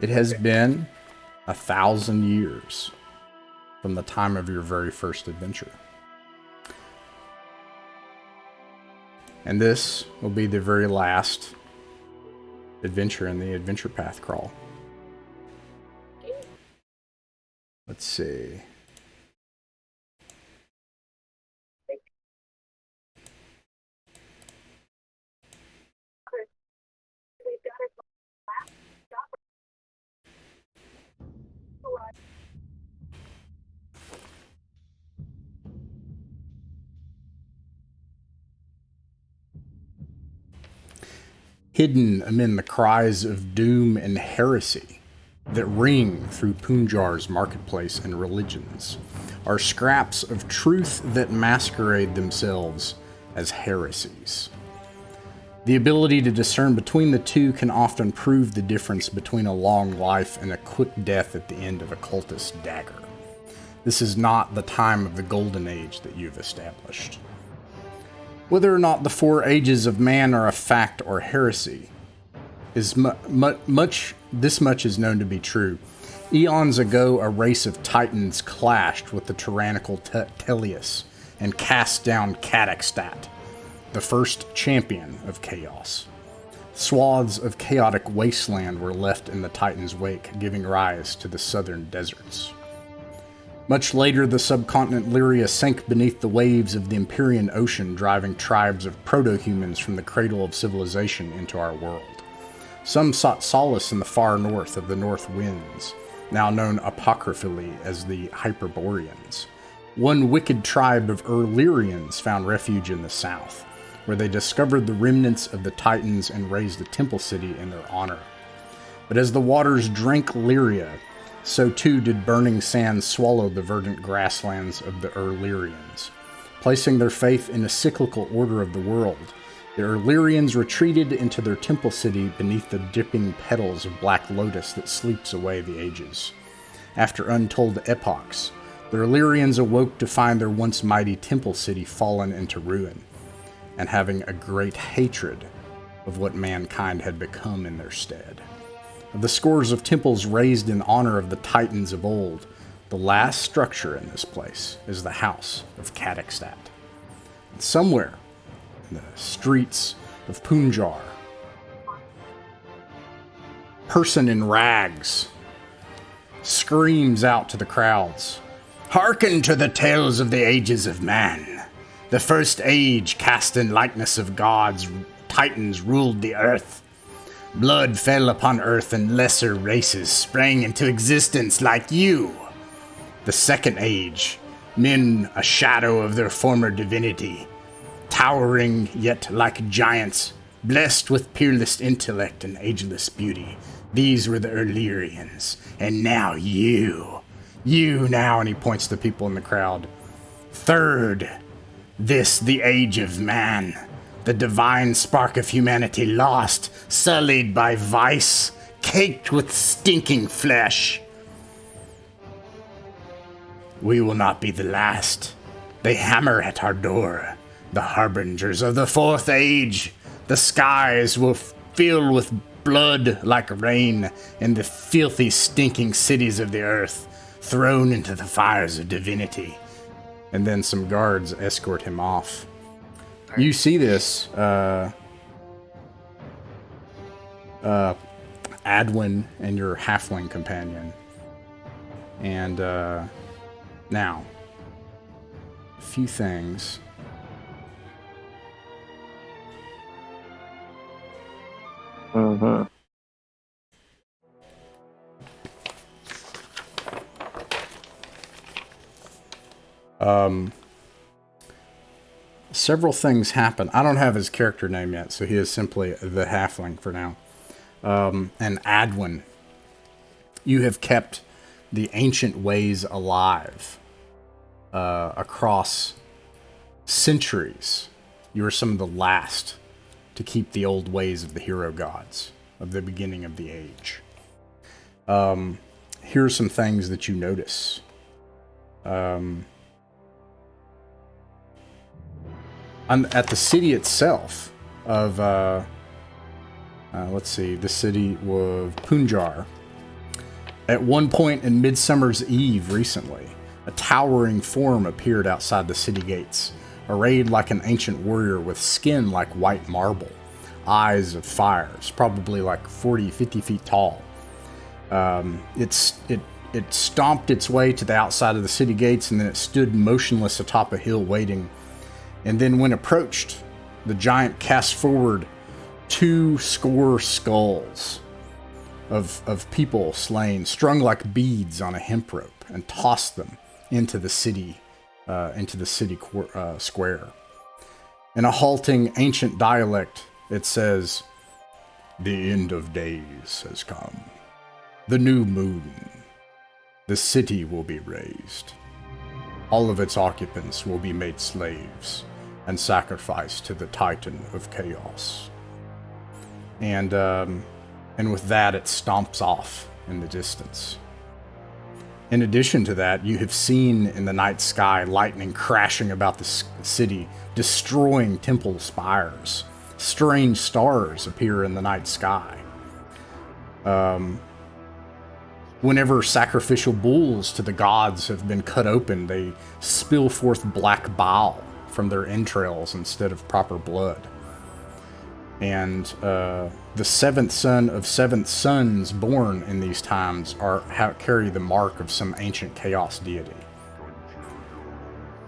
It has been 1,000 years from the time of your very first adventure. And this will be the very last adventure in the Adventure Path Crawl. Let's see. Hidden amid the cries of doom and heresy that ring through Punjar's marketplace and religions are scraps of truth that masquerade themselves as heresies. The ability to discern between the two can often prove the difference between a long life and a quick death at the end of a cultist's dagger. This is not the time of the golden age that you've established. Whether or not the 4 ages of man are a fact or heresy, is this much is known to be true. Eons ago, a race of titans clashed with the tyrannical Teleus and cast down Cadakstat, the first champion of chaos. Swaths of chaotic wasteland were left in the titans' wake, giving rise to the southern deserts. Much later, the subcontinent Lyria sank beneath the waves of the Empyrean Ocean, driving tribes of proto-humans from the cradle of civilization into our world. Some sought solace in the far north of the North Winds, now known apocryphally as the Hyperboreans. One wicked tribe of Illyrians found refuge in the south, where they discovered the remnants of the Titans and raised a temple city in their honor. But as the waters drank Lyria, so too did burning sands swallow the verdant grasslands of the Illyrians. Placing their faith in a cyclical order of the world, the Illyrians retreated into their temple city beneath the dipping petals of black lotus that sleeps away the ages. After untold epochs, the Illyrians awoke to find their once mighty temple city fallen into ruin, and having a great hatred of what mankind had become in their stead. Of the scores of temples raised in honor of the titans of old, the last structure in this place is the House of Cadakstat. And somewhere in the streets of Punjar, person in rags screams out to the crowds, "Hearken to the tales of the ages of man. The first age, cast in likeness of gods, titans ruled the earth. Blood fell upon earth and lesser races sprang into existence like you. The second age, men a shadow of their former divinity, towering yet like giants, blessed with peerless intellect and ageless beauty. These were the Illyrians, and now you now," and he points to people in the crowd. "Third, this the age of man. The divine spark of humanity lost, sullied by vice, caked with stinking flesh. We will not be the last. They hammer at our door, the harbingers of the 4th age. The skies will fill with blood like rain, and the filthy, stinking cities of the earth thrown into the fires of divinity." And then some guards escort him off. You see this, Adwin and your halfling companion. And, now, a few things. Mm-hmm. Several things happen. I don't have his character name yet, so he is simply the halfling for now. And Adwin, you have kept the ancient ways alive across centuries. You are some of the last to keep the old ways of the hero gods of the beginning of the age. Here are some things that you notice. At the city itself of, let's see, the city of Punjar, At one point in Midsummer's Eve recently, a towering form appeared outside the city gates, arrayed like an ancient warrior with skin like white marble, eyes of fire. It's probably like 40, 50 feet tall. It stomped its way to the outside of the city gates, and then it stood motionless atop a hill waiting. And then when approached, the giant cast forward 2 skulls of people slain, strung like beads on a hemp rope, and tossed them into the city square. In a halting ancient dialect, it says, "The end of days has come. The new moon. The city will be razed. All of its occupants will be made slaves and sacrificed to the Titan of Chaos." And with that, it stomps off in the distance. In addition to that, you have seen in the night sky lightning crashing about the city, destroying temple spires. Strange stars appear in the night sky. Whenever sacrificial bulls to the gods have been cut open, they spill forth black bile from their entrails instead of proper blood. And the seventh son of seventh sons born in these times carry the mark of some ancient chaos deity.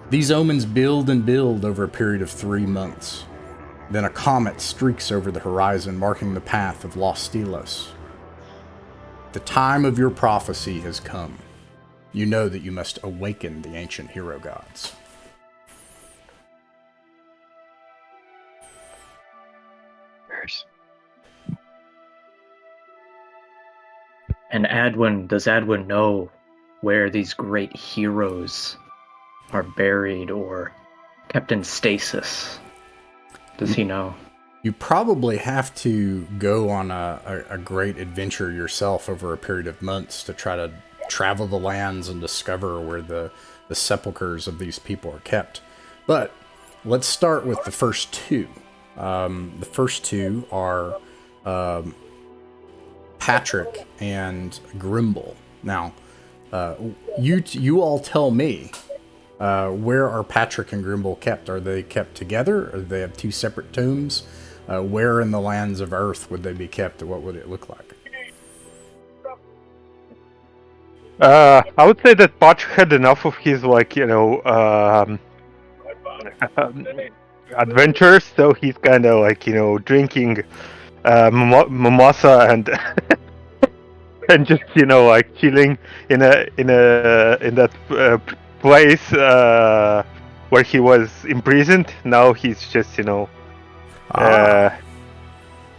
These omens build and build over a period of 3 months. Then a comet streaks over the horizon, marking the path of Los Stelos. The time of your prophecy has come. You know that you must awaken the ancient hero gods. And does Adwin know where these great heroes are buried or kept in stasis? Does he know? You probably have to go on a great adventure yourself over a period of months to try to travel the lands and discover where the sepulchers of these people are kept. But let's start with the first 2. The first 2 are Patrick and Grimble. Now, you all tell me, where are Patrick and Grimble kept? Are they kept together? Or do they have 2 separate tombs? Where in the lands of Earth would they be kept? What would it look like? I would say that Patrick had enough of his, adventures, so he's kind of drinking mimosa and and just chilling in that place where he was imprisoned. Now he's just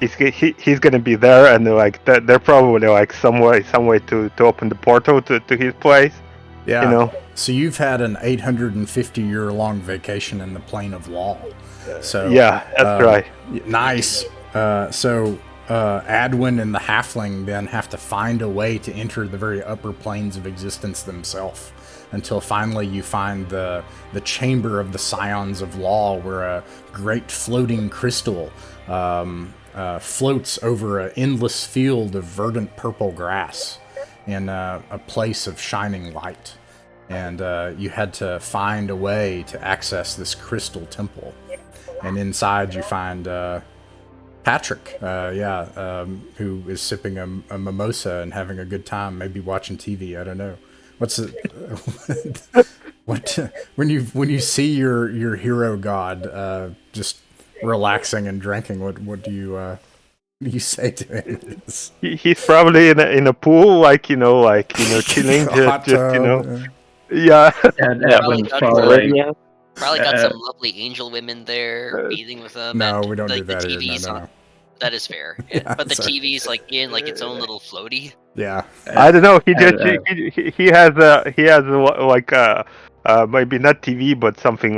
he's gonna be there, and they're probably some way to open the portal to his place. Yeah. So you've had an 850-year-long vacation in the plane of law. So yeah, that's right. Nice. So Adwin and the halfling then have to find a way to enter the very upper planes of existence themselves, until finally you find the chamber of the Scions of Law, where a great floating crystal floats over an endless field of verdant purple grass in a place of shining light. And you had to find a way to access this crystal temple. And inside you find Patrick, who is sipping a mimosa and having a good time, maybe watching TV. I don't know. What's it? When you see your hero god just relaxing and drinking, what do you say to him? He's probably in a pool, chilling, yeah. And Probably got some lovely angel women there bathing with them. No, and, we don't do that the here. TV's No. on. That is fair. Yeah. But the TV's in its own little floaty. Yeah. I don't know. He has maybe not TV, but something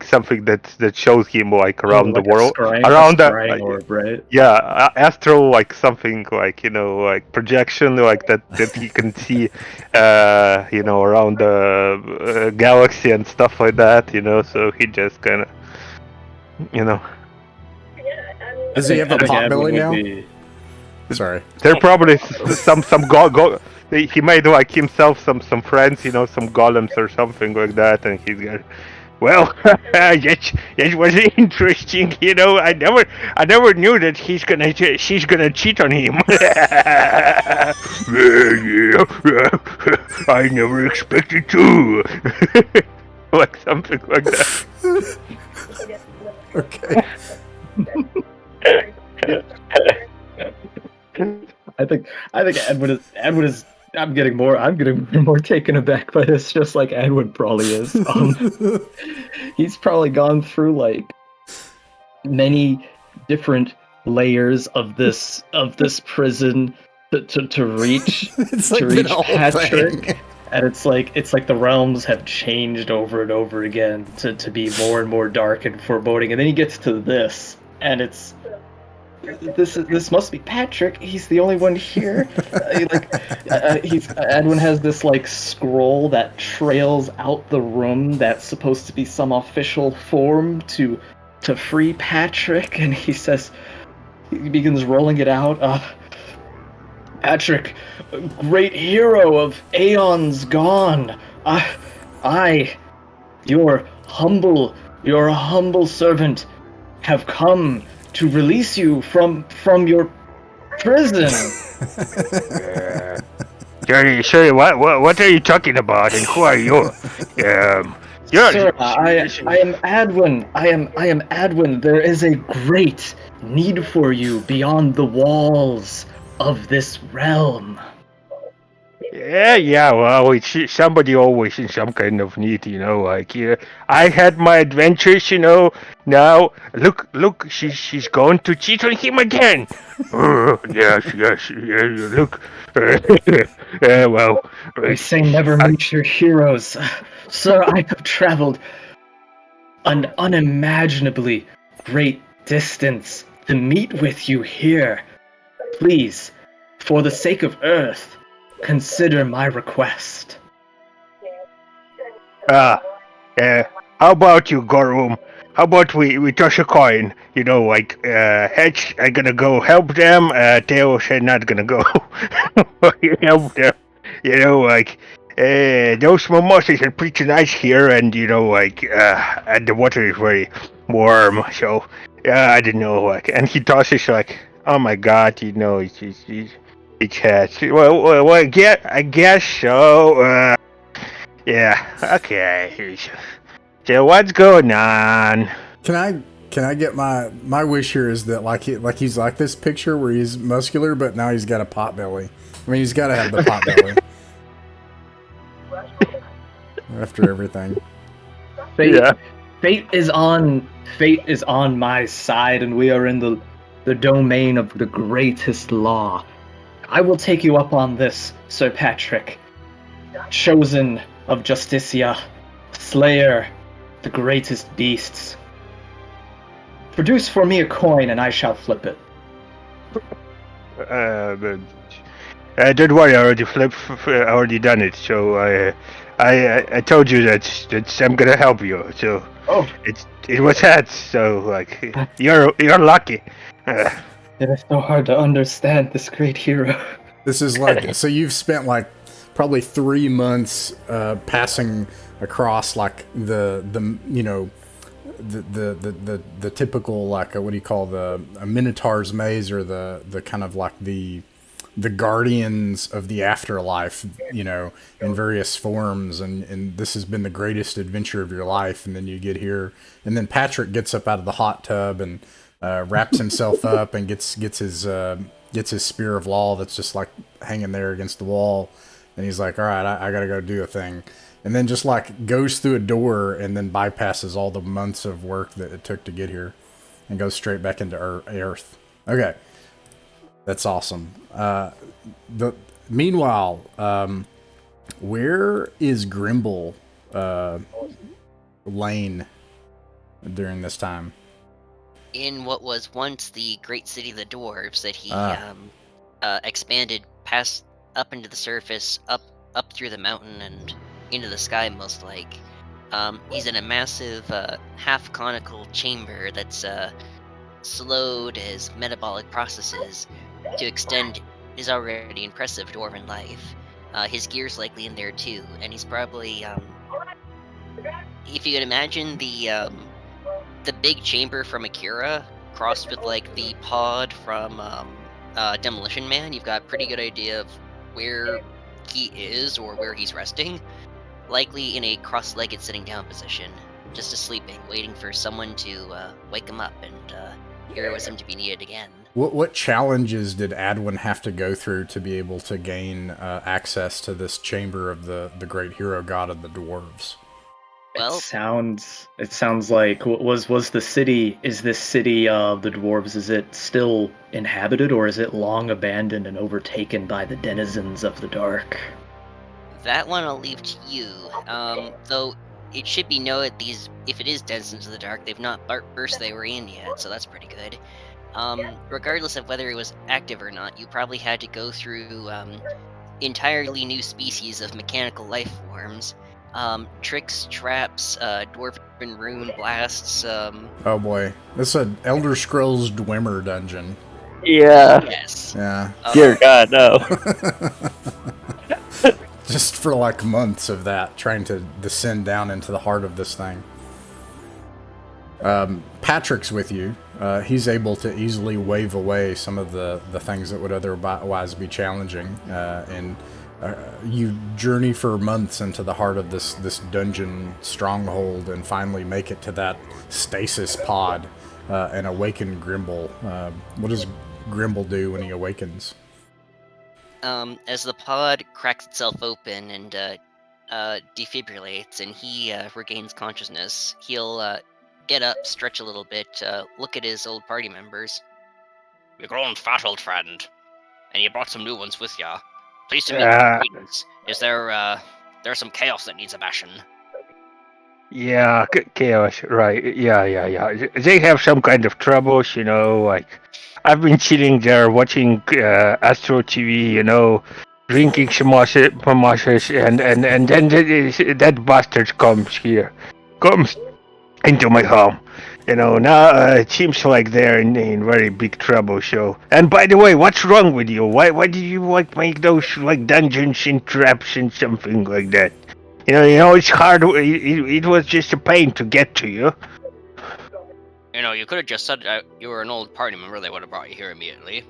something that shows him around the world, around the orb, right? Yeah, astral, something projection, that he can see, around the galaxy and stuff like that. So he just kind of, Does he have a potbelly now? Sorry. There are probably some go. He made like himself some friends, you know, some golems or something like that, and he's got. Well, that was interesting. You know, I never knew that she's gonna cheat on him. I never expected to. Like something like that. Okay. I think Edwin is. I'm getting more taken aback by this, just like Edwin probably is. He's probably gone through like many different layers of this prison to reach It's like to the reach whole Patrick. thing. And it's like the realms have changed over and over again to be more and more dark and foreboding, and then he gets to this, and it's this must be Patrick. He's the only one here. Edwin has this like scroll that trails out the room that's supposed to be some official form to free Patrick, and he begins rolling it out. Patrick, great hero of aeons gone. I, your humble servant, have come to release you from your prison. Sorry, what are you talking about, and who are you? Sir, I am Adwin. I am Adwin. There is a great need for you beyond the walls of this realm. Yeah, well, it's somebody always in some kind of need, you know, like, I had my adventures, you know, now, look, she's going to cheat on him again. Yes, look, well. They say never meet your heroes. Sir, I have traveled an unimaginably great distance to meet with you here. Please, for the sake of Earth, consider my request. How about you, Gorum? How about we toss a coin? You know, like, Hedge, I'm gonna go help them, Theo said not gonna go help them. You know, like, those mimosas are pretty nice here, and, you know, like, and the water is very warm, so, I don't know, like, and he tosses, like, oh my god, you know, it's has. Well, I guess so. Yeah. Okay. So what's going on? Can I get my wish here is that he's like this picture where he's muscular, but now he's got a pot belly. I mean, he's got to have the pot belly after everything. Fate is on my side, and we are in the domain of the greatest law. I will take you up on this, Sir Patrick. Chosen of Justicia, slayer, the greatest beasts. Produce for me a coin, and I shall flip it. Don't worry, I already done it. So I told you that I'm gonna help you. So it was heads. So like you're lucky. It is so hard to understand this great hero. This is like, so you've spent like probably 3 months passing across like the you know the typical like what do you call a Minotaur's maze, or the kind of like the guardians of the afterlife, you know, in various forms, and this has been the greatest adventure of your life, and then you get here, and then Patrick gets up out of the hot tub and wraps himself up and gets his spear of law that's just like hanging there against the wall, and he's like, all right, I gotta go do a thing, and then just like goes through a door and then bypasses all the months of work that it took to get here and goes straight back into Aerth. Okay, that's awesome. Meanwhile, where is Grimble Lane during this time? In what was once the great city of the dwarves that he expanded past up into the surface, up through the mountain and into the sky, most like. He's in a massive half conical chamber that's slowed his metabolic processes to extend his already impressive dwarven life. His gear's likely in there too, and he's probably, if you could imagine the big chamber from Akira crossed with like the pod from Demolition Man, you've got a pretty good idea of where he is or where he's resting. Likely in a cross-legged sitting down position, just sleeping, waiting for someone to wake him up and heroism to be needed again. What challenges did Adwin have to go through to be able to gain access to this chamber of the great hero god of the dwarves? Well, It sounds like was the city, is this city of the dwarves, is it still inhabited, or is it long abandoned and overtaken by the denizens of the dark? that one I'll leave to you. Though it should be noted, if it is denizens of the dark, they've not burst their way in yet, so that's pretty good. Regardless of whether it was active or not, you probably had to go through entirely new species of mechanical life forms. Tricks, traps, dwarven rune blasts. Oh boy, this is an Elder Scrolls Dwemer dungeon. Yeah. Yes. Yeah. Dear God, no. Just for like months of that, trying to descend down into the heart of this thing. Patrick's with you. He's able to easily wave away some of the things that would otherwise be challenging, and you journey for months into the heart of this dungeon stronghold and finally make it to that stasis pod and awaken Grimble. What does Grimble do when he awakens? As the pod cracks itself open and defibrillates and he regains consciousness, he'll get up, stretch a little bit, look at his old party members. You're grown fat, old friend, and you brought some new ones with ya. Pleased to meet your acquaintance. Is there's some chaos that needs a bashing? Yeah, chaos, right? Yeah. They have some kind of troubles, you know. Like, I've been chilling there watching Astro TV, you know, drinking samosas, and then that bastard comes into my home. You know, now it seems like they're in very big trouble. So, and by the way, what's wrong with you? Why did you like make those like dungeons and traps and something like that? You know, it's hard. It was just a pain to get to you. You know, you could have just said you were an old party member. They would have brought you here immediately.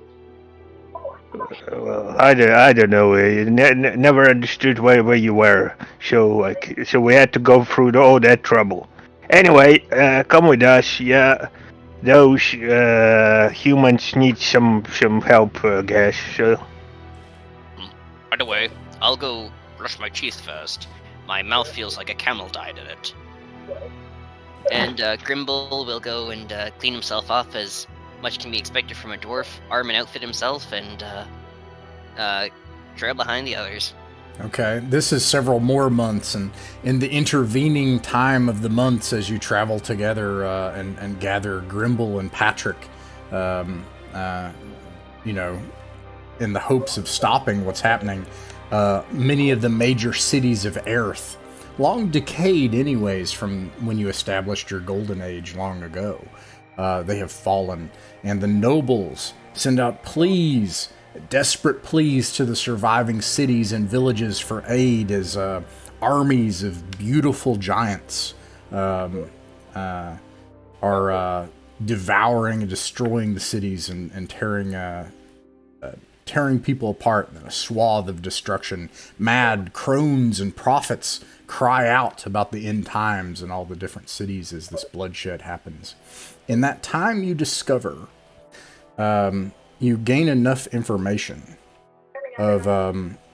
Well, I don't know. Never understood where you were. So we had to go through all that trouble. Anyway, come with us. Yeah, those humans need some help, I guess. So. By the way, I'll go brush my teeth first. My mouth feels like a camel died in it. And Grimble will go and clean himself off, as much can be expected from a dwarf, arm and outfit himself, and trail behind the others. Okay, this is several more months, and in the intervening time of the months as you travel together and gather Grimble and Patrick, you know, in the hopes of stopping what's happening, many of the major cities of Aerth, long decayed anyways from when you established your golden age long ago, they have fallen, and the nobles send out pleas, desperate pleas to the surviving cities and villages for aid, as armies of beautiful giants are devouring and destroying the cities and tearing people apart in a swath of destruction. Mad crones and prophets cry out about the end times and all the different cities as this bloodshed happens. In that time, you discover, you gain enough information of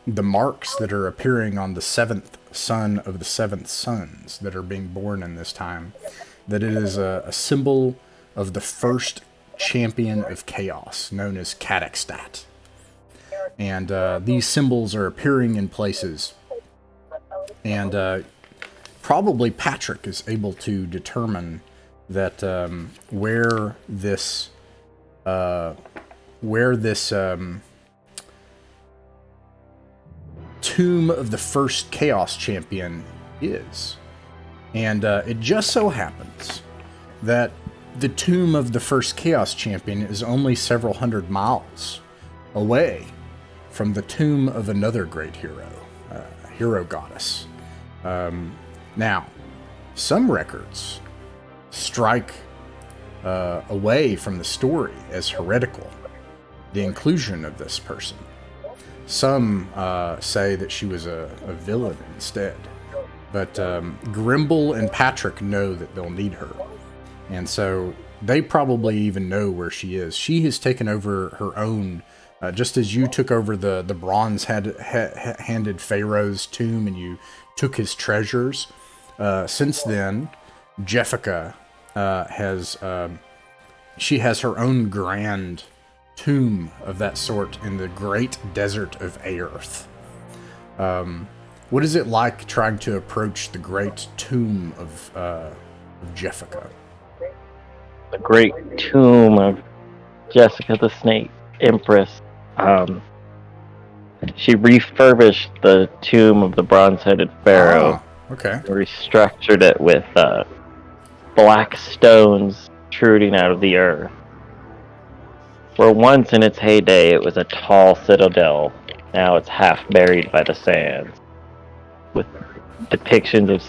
the marks that are appearing on the seventh son of the seventh sons that are being born in this time, that it is a symbol of the first champion of chaos, known as Katakstat. And these symbols are appearing in places. And probably Patrick is able to determine that where this tomb of the first Chaos Champion is. And it just so happens that the tomb of the first Chaos Champion is only several hundred miles away from the tomb of another great hero, hero goddess. Now, some records strike away from the story as heretical, the inclusion of this person. Some say that she was a villain instead. But Grimble and Patrick know that they'll need her. And so they probably even know where she is. She has taken over her own, just as you took over the bronze-handed Pharaoh's tomb and you took his treasures. Since then, Jeffica she has her own grand tomb of that sort in the great desert of Aerth. What is it like trying to approach the great tomb of Jeffica? The great tomb of Jessica the Snake Empress. She refurbished the tomb of the bronze-headed pharaoh. Okay. Restructured it with black stones protruding out of the earth. For once in its heyday, it was a tall citadel. Now it's half buried by the sands, with depictions of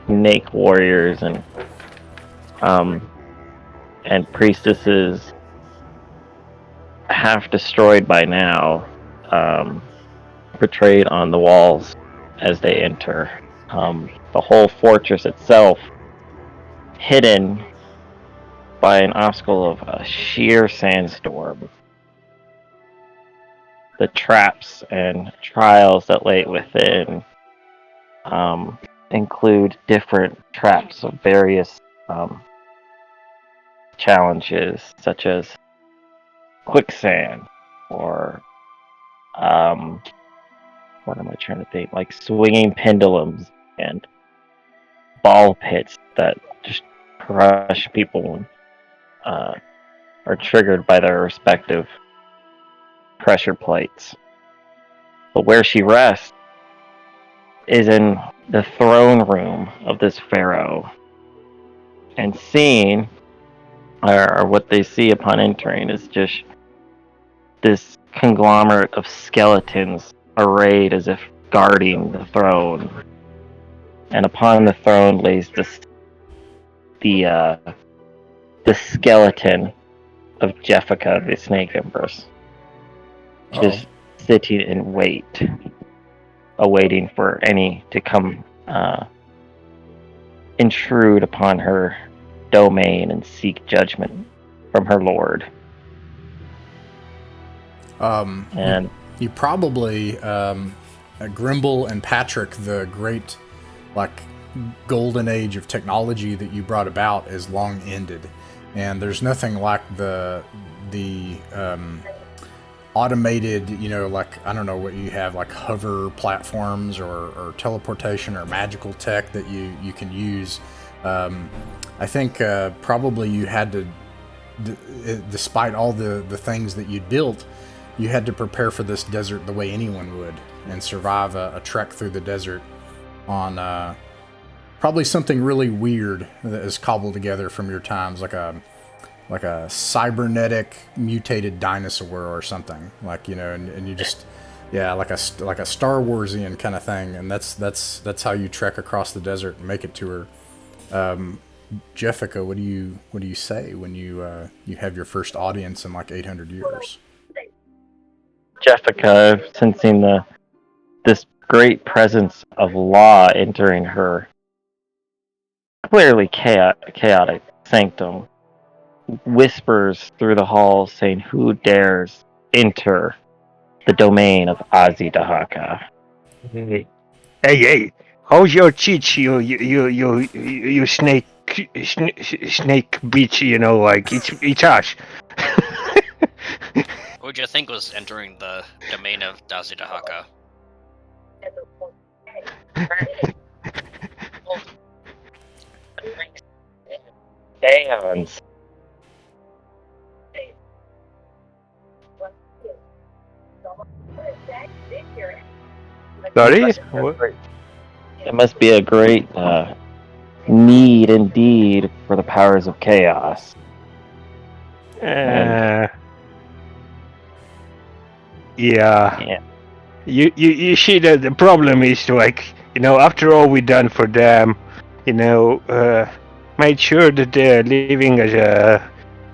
snake warriors and priestesses, half destroyed by now, portrayed on the walls as they enter. The whole fortress itself hidden by an obstacle of a sheer sandstorm. The traps and trials that lay within include different traps of various challenges, such as quicksand or what am I trying to think? Like swinging pendulums and ball pits that just crush people and are triggered by their respective pressure plates. But where she rests is in the throne room of this pharaoh. And seeing, or what they see upon entering, is just this conglomerate of skeletons arrayed as if guarding the throne. And upon the throne lays the skeleton of Jeffica, the Snake Empress. Just sitting in wait, awaiting for any to come intrude upon her domain and seek judgment from her lord. And you probably Grimble and Patrick, the great golden age of technology that you brought about, is long ended, and there's nothing like the automated, I don't know what you have, like hover platforms or teleportation or magical tech that you can use. I think probably you had to, despite all the things that you'd built, you had to prepare for this desert the way anyone would and survive a trek through the desert on probably something really weird that is cobbled together from your times, like a cybernetic mutated dinosaur or something, and you just, like a Star Warsian kind of thing, and that's how you trek across the desert and make it to her. Jeffica, what do you say when you have your first audience in 800 years? Jeffica, sensing this great presence of law entering her clearly chaotic sanctum, whispers through the halls saying, "Who dares enter the domain of Azidahaka?" Hey, how's your cheech, you snake bitch, it's us. What would you think was entering the domain of Azidahaka? Daemons. Sorry? It must be a great need indeed for the powers of chaos. Yeah. Yeah. You see that the problem is like, after all we done for them, made sure that they're living as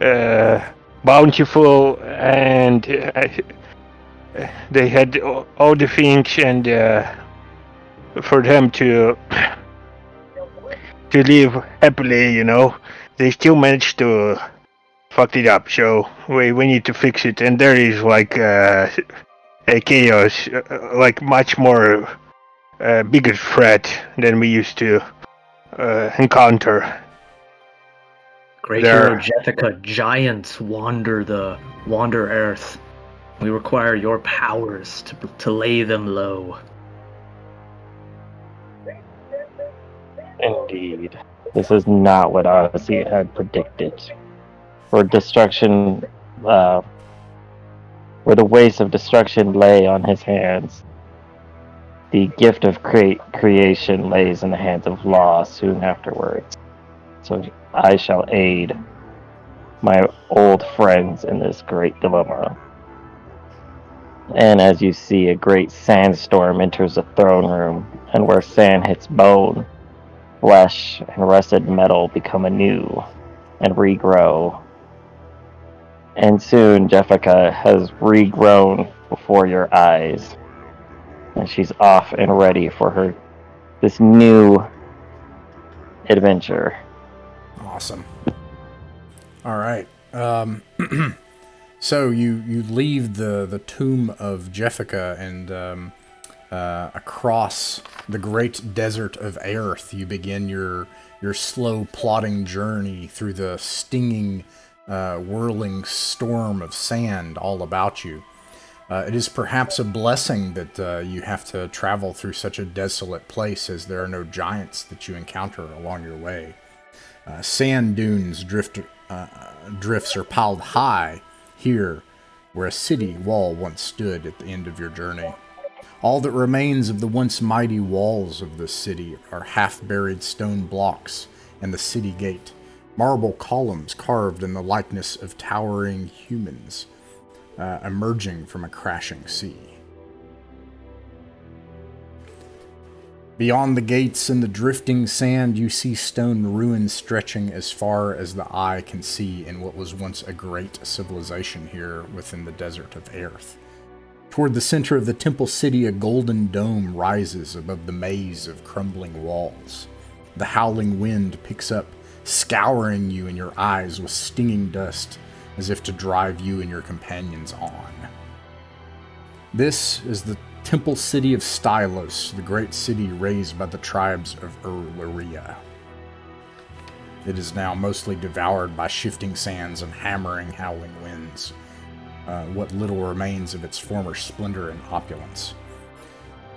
a bountiful, and they had all the things, and for them to live happily, they still managed to fucked it up. So we need to fix it, and there is like a chaos, like much more bigger threat than we used to encounter. Great There- hero Jethica, giants wander Aerth. We require your powers to lay them low. Indeed. This is not what Odyssey had predicted. Where destruction, where the waste of destruction lay on his hands, the gift of creation lays in the hands of law soon afterwards. So I shall aid my old friends in this great dilemma. And as you see, a great sandstorm enters the throne room, and where sand hits bone, flesh and rusted metal become anew and regrow. And soon Jessica has regrown before your eyes, and she's off and ready for this new adventure. Awesome. All right. So you leave the tomb of Jessica, and across the great desert of Aerth, you begin your slow plodding journey through the stinging, whirling storm of sand all about you. It is perhaps a blessing that you have to travel through such a desolate place, as there are no giants that you encounter along your way. Sand dunes drifts are piled high here, where a city wall once stood at the end of your journey. All that remains of the once mighty walls of this city are half-buried stone blocks and the city gate, marble columns carved in the likeness of towering humans emerging from a crashing sea. Beyond the gates and the drifting sand, you see stone ruins stretching as far as the eye can see in what was once a great civilization here within the desert of Aerth. Toward the center of the temple city, a golden dome rises above the maze of crumbling walls. The howling wind picks up, scouring you in your eyes with stinging dust, as if to drive you and your companions on. This is the temple city of Starless, the great city raised by the tribes of Luria. It is now mostly devoured by shifting sands and hammering, howling winds. What little remains of its former splendor and opulence.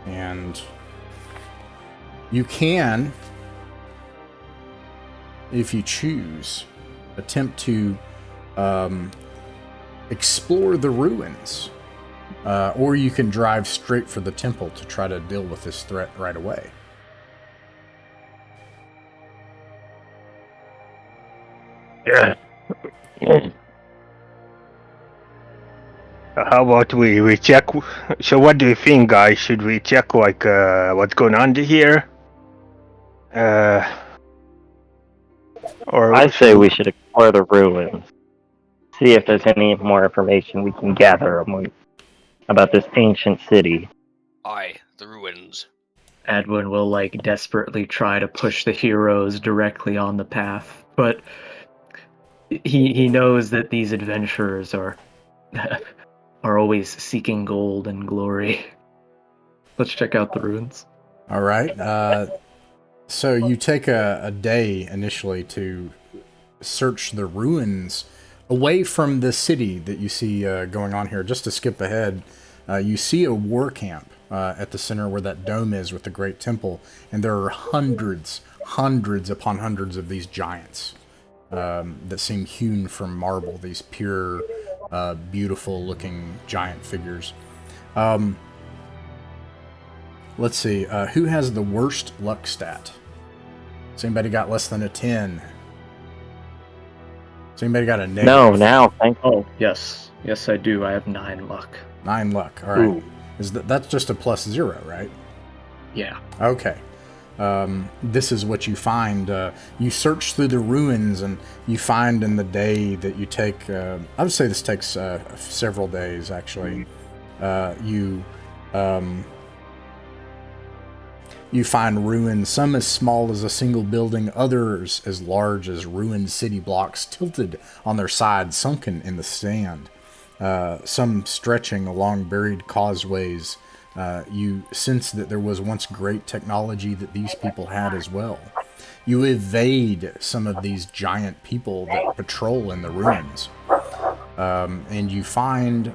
And you can, if you choose, attempt to explore the ruins. Or you can drive straight for the temple to try to deal with this threat right away. Yeah. How about we check? So what do you think, guys? Should we check like what's going on here? Or I say we should explore the ruins. See if there's any more information we can gather about this ancient city. Aye, the ruins. Adwin will desperately try to push the heroes directly on the path, but he knows that these adventurers are always seeking gold and glory. Let's check out the ruins. All right. So you take a day initially to search the ruins away from the city that you see going on here. Just to skip ahead, you see a war camp at the center where that dome is with the great temple, and there are hundreds upon hundreds of these giants that seem hewn from marble, these pure, beautiful-looking giant figures. Let's see, who has the worst luck stat? Has anybody got less than a 10? Has anybody got a negative? No, now, thank you. Oh, yes. Yes, I do. I have 9 luck. 9 luck. All right. Ooh. That's just a +0, right? Yeah. Okay. This is what you find. You search through the ruins, and you find in the day that you take. I would say this takes several days, actually. You find ruins, some as small as a single building, others as large as ruined city blocks tilted on their sides, sunken in the sand. Some stretching along buried causeways. You sense that there was once great technology that these people had as well. You evade some of these giant people that patrol in the ruins. And you find,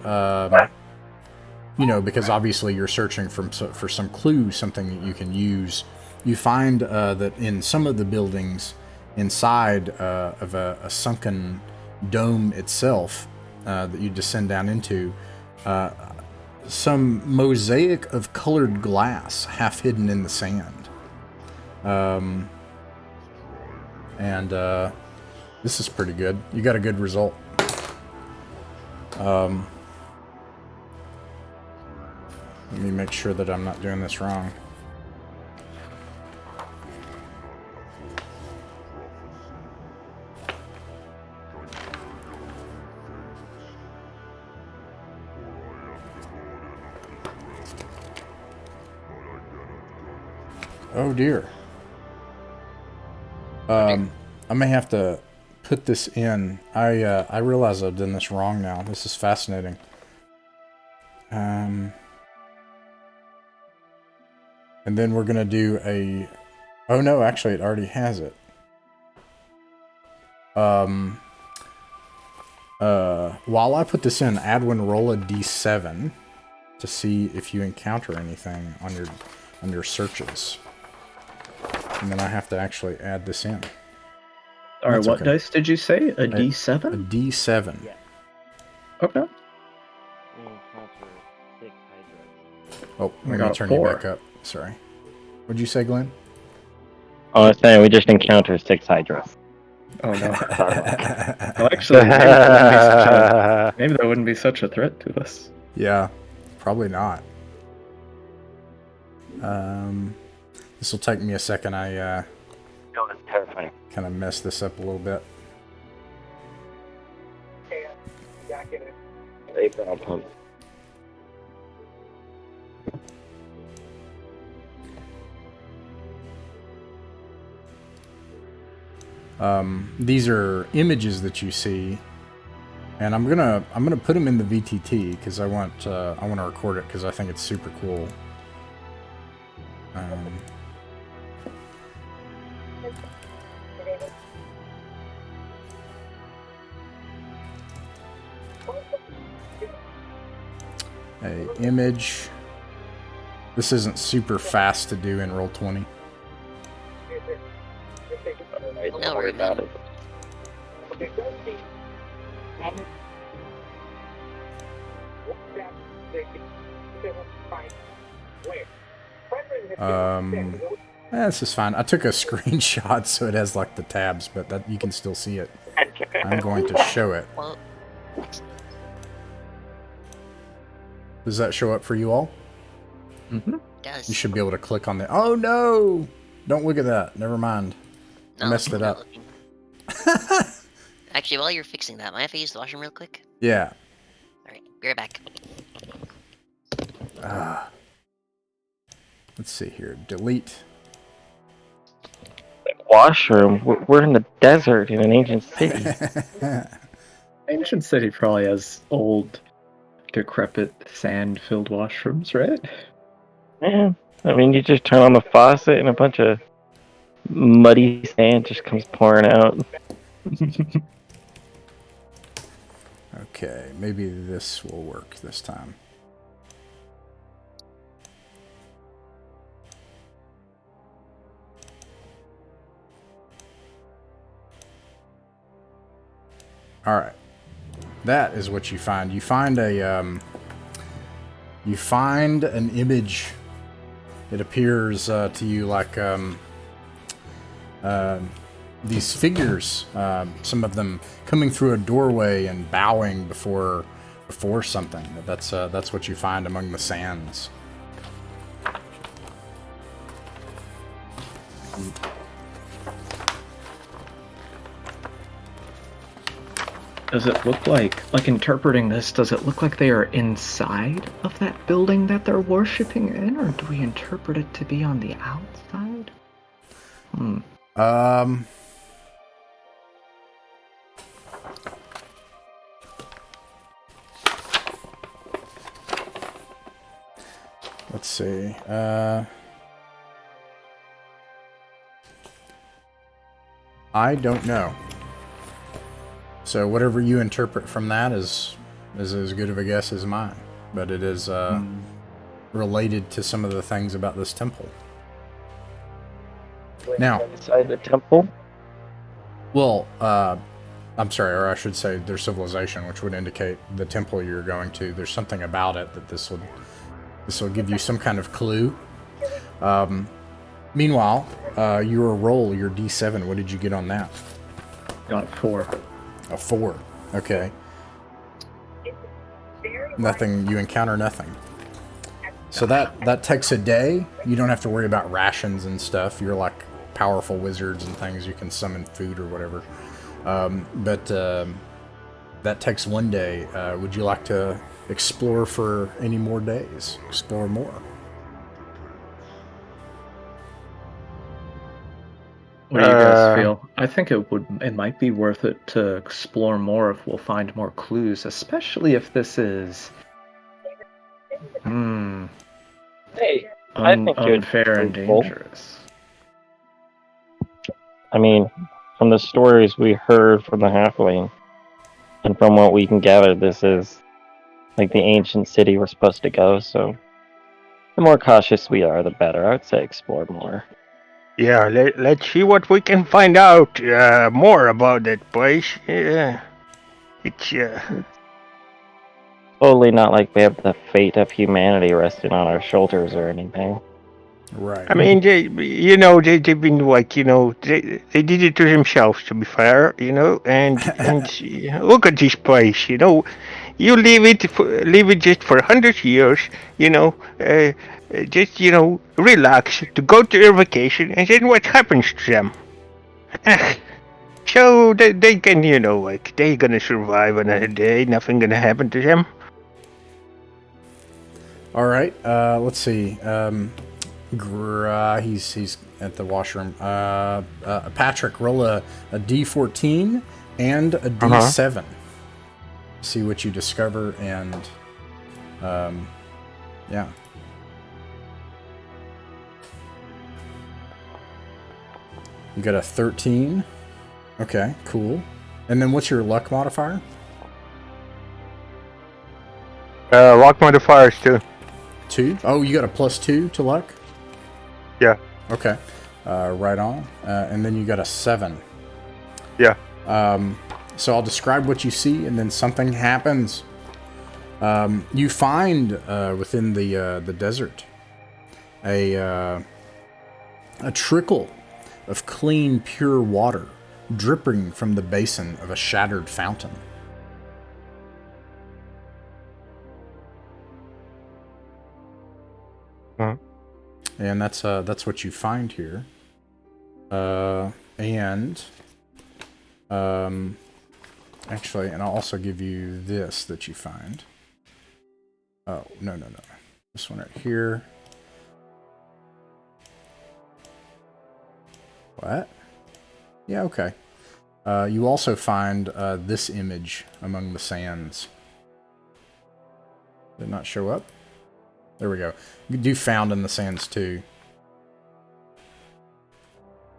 because obviously you're searching for some clue, something that you can use. You find that in some of the buildings inside of a sunken dome itself that you descend down into, some mosaic of colored glass half hidden in the sand. This is pretty good. You got a good result. Let me make sure that I'm not doing this wrong. Oh dear. I may have to put this in. I realize I've done this wrong now. This is fascinating. And then we're gonna do a. Oh no, actually, it already has it. While I put this in, Adwin, roll a d7 to see if you encounter anything on your searches. And then I have to actually add this in. Alright, That's what okay. dice did you say? A A D7? d7. Okay. Oh, I let got me a turn 4. you back up. Sorry. What'd you say, Glenn? Oh, I was saying we just encountered 6 Hydras. Oh no. Well, actually, maybe that wouldn't be such a threat to us. Yeah, probably not. This will take me a second. I Oh, that's terrifying. kind of messed this up a little bit. April pump. These are images that you see, and I'm gonna put them in the VTT because I want to record it because I think it's super cool. A image. This isn't super fast to do in Roll20. Alright, No don't worry about it. This is fine. I took a screenshot so it has like the tabs, but that you can still see it. I'm going to show it. Well, Does that show up for you all? Mm-hmm. it does. You should be able to click on the. Oh no! Don't look at that. Never mind. I messed I'm it not up. looking. Actually, while you're fixing that, might I use the washroom real quick? Yeah. Alright, be right back. Let's see here. Delete. Washroom? We're in the desert in an ancient city. Ancient City probably has old, decrepit, sand-filled washrooms, right? Man, I mean, you just turn on the faucet and a bunch of muddy sand just comes pouring out. Okay, maybe this will work this time. All right, that is what you find. You find an image. It appears to you like these figures, some of them coming through a doorway and bowing before for something. That's what you find among the sands. Does it look like interpreting this, does it look like they are inside of that building that they're worshipping in, or do we interpret it to be on the outside? Let's see. I don't know. So whatever you interpret from that is as good of a guess as mine. But it is related to some of the things about this temple. Now, inside the temple. well, I'm sorry, or I should say their civilization, which would indicate the temple you're going to. There's something about it that this will give you some kind of clue. Meanwhile, your roll, your D7, what did you get on that? Got 4. A 4. Okay. Nothing. You encounter nothing. So that takes a day. You don't have to worry about rations and stuff. You're like powerful wizards and things. You can summon food or whatever. But that takes one day. Would you like to explore for any more days? Explore more. What do you guys feel? I think it might be worth it to explore more if we'll find more clues, especially if this is Hey, I think unfair and dangerous. I mean, from the stories we heard from the halfling, and from what we can gather, this is like the ancient city we're supposed to go, so the more cautious we are, the better. I would say explore more. Yeah, let's see what we can find out more about that place. Yeah, it's Totally not like we have the fate of humanity resting on our shoulders or anything. Right. I mean, they've been like, they did it to themselves, to be fair, and look at this place, you leave it just for 100 years, just, relax, to go to your vacation, and then what happens to them? So they can, they're gonna survive another day, nothing gonna happen to them. All right. Let's see. He's at the washroom. Patrick, roll a D14 and a D7. See what you discover, and yeah. You got a 13. Okay, cool. And then what's your luck modifier? Luck modifier is 2. 2? Oh, you got a +2 to luck? Yeah. Okay. Right on. And then you got a 7. Yeah. So I'll describe what you see, and then something happens. You find within the desert a trickle of clean, pure water dripping from the basin of a shattered fountain. Huh. And that's what you find here. Actually, and I'll also give you this that you find. Oh, no. This one right here. What? Yeah, okay. You also find this image among the sands. Did it not show up? There we go. You do found in the sands too.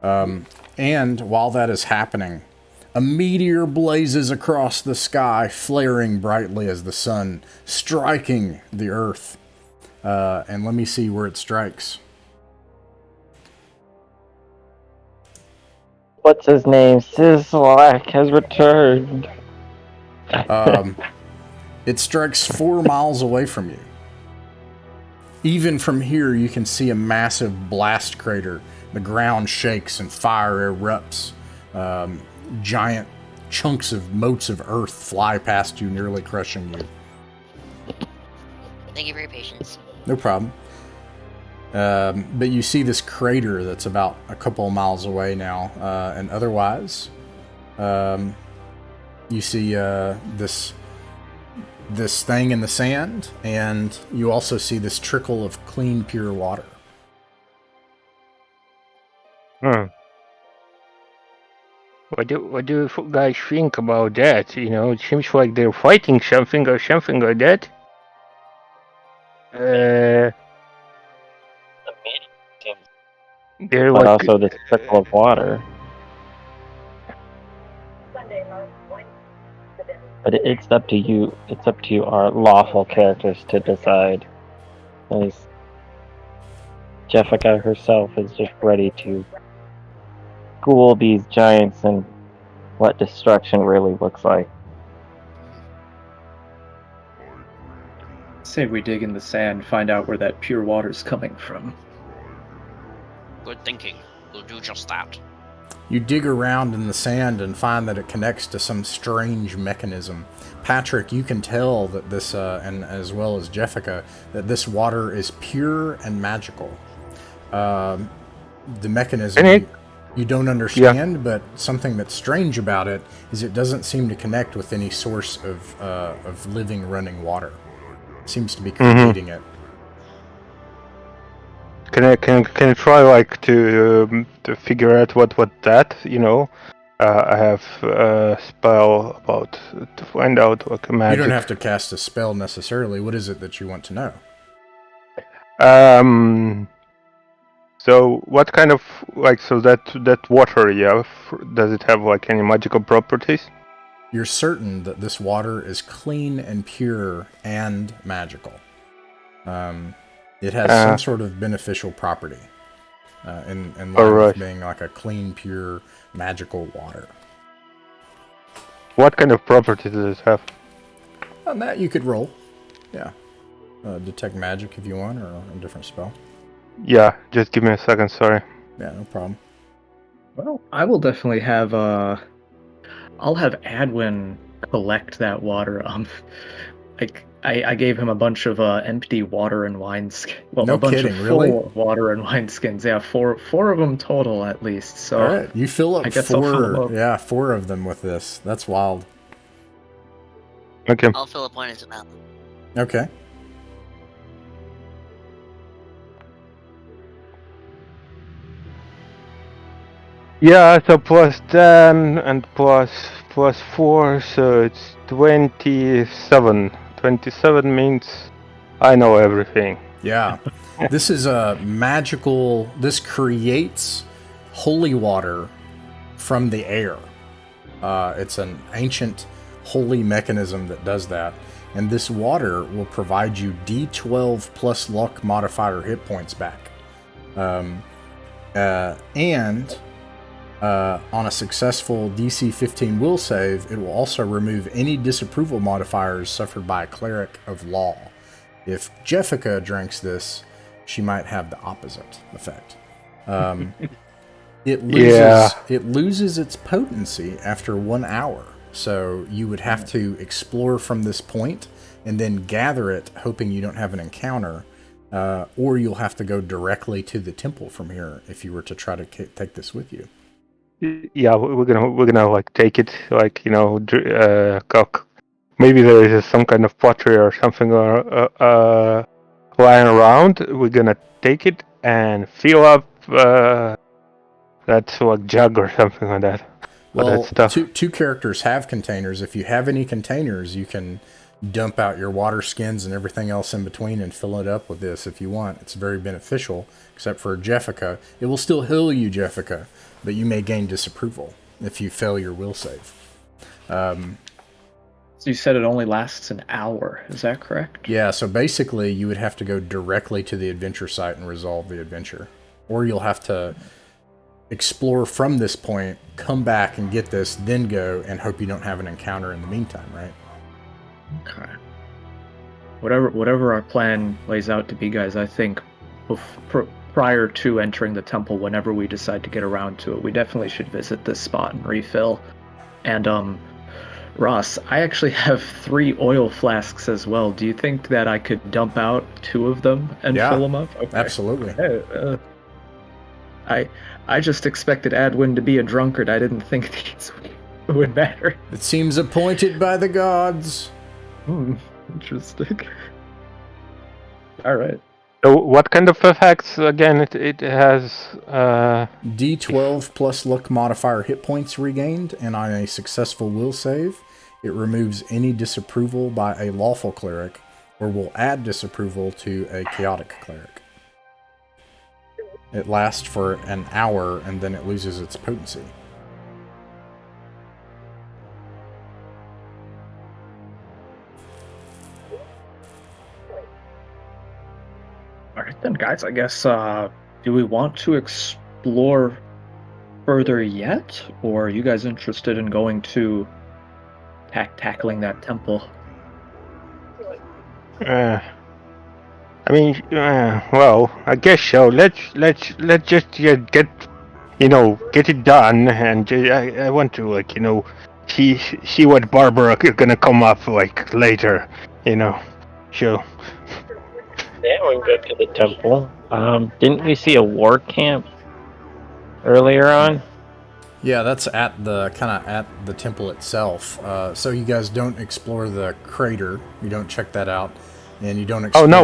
And while that is happening, a meteor blazes across the sky, flaring brightly as the sun, striking the earth. And let me see where it strikes. What's his name? Sizzlack has returned. It strikes 4 miles away from you. Even from here, you can see a massive blast crater. The ground shakes and fire erupts. Giant chunks of motes of earth fly past you, nearly crushing you. Thank you for your patience. No problem. But you see this crater that's about a couple of miles away now, and otherwise, you see this thing in the sand, and you also see this trickle of clean, pure water. What do you guys think about that? You know, it seems like they're fighting something or something like that. They're But like, also this trickle of water. But it's up to you. It's up to you, our lawful characters, to decide. Because Jessica herself is just ready to school these giants and what destruction really looks like. Say we dig in the sand, find out where that pure water's coming from. Good thinking. We'll do just that. You dig around in the sand and find that it connects to some strange mechanism. Patrick, you can tell that this, and as well as Jessica, that this water is pure and magical. The mechanism you don't understand, but something that's strange about it is it doesn't seem to connect with any source of living, running water. It seems to be creating it. Can I try like to figure out what that, you know? I have a spell about to find out what magic. You don't have to cast a spell necessarily. What is it that you want to know? So what kind of that water you have, does it have like any magical properties? You're certain that this water is clean and pure and magical. It has some sort of beneficial property in line with being like a clean, pure, magical water. What kind of property does it have? On that you could roll. Yeah. Detect magic if you want, or a different spell. Yeah, just give me a second, sorry. Yeah, no problem. Well, I will definitely have I'll have Adwin collect that water. I gave him a bunch of empty water and wineskins. Well, no a bunch kidding, of full really? water and wineskins. Yeah, four of them total at least. So all right, you fill up I guess I'll fill them up. Yeah, 4 of them with this. That's wild. Okay. I'll fill up one as well. Okay. Yeah, so plus 10 and plus 4, so it's 27. 27 means I know everything. Yeah. This is a magical... This creates holy water from the air. It's an ancient holy mechanism that does that. And this water will provide you D12 plus luck modifier hit points back. On a successful DC 15 will save, it will also remove any disapproval modifiers suffered by a cleric of law. If Jessica drinks this, she might have the opposite effect. It loses its potency after 1 hour. So you would have to explore from this point and then gather it, hoping you don't have an encounter. Or you'll have to go directly to the temple from here if you were to try to take this with you. Yeah, we're gonna like take it, like, you know, maybe there is some kind of pottery or something lying around. We're gonna take it and fill up that like jug or something like that. Well, that stuff. Two characters have containers. If you have any containers, you can dump out your water skins and everything else in between and fill it up with this if you want. It's very beneficial, except for Jessica. It will still heal you, Jessica, but you may gain disapproval if you fail your will save. So you said it only lasts an hour, is that correct? Yeah, so basically you would have to go directly to the adventure site and resolve the adventure. Or you'll have to explore from this point, come back and get this, then go and hope you don't have an encounter in the meantime, right? Okay. Whatever our plan lays out to be, guys, I think prior to entering the temple, whenever we decide to get around to it, we definitely should visit this spot and refill. And Ross, I actually have 3 oil flasks as well. Do you think that I could dump out 2 of them and Yeah, fill them up? Okay. Absolutely. I just expected Adwin to be a drunkard. I didn't think these would matter. It seems appointed by the gods. Interesting. All right. So what kind of effects? Again, it has. D12 plus luck modifier hit points regained, and on a successful will save, it removes any disapproval by a lawful cleric, or will add disapproval to a chaotic cleric. It lasts for an hour, and then it loses its potency. All right then, guys. I guess. Do we want to explore further yet, or are you guys interested in going to tackling that temple? Well, I guess so. Let's just get it done, and I want to see what Barbara gonna come up later, So. Yeah, we can go to the temple. Didn't we see a war camp earlier on? Yeah, that's at the temple itself. So you guys don't explore the crater. You don't check that out, and you don't explore. Oh no,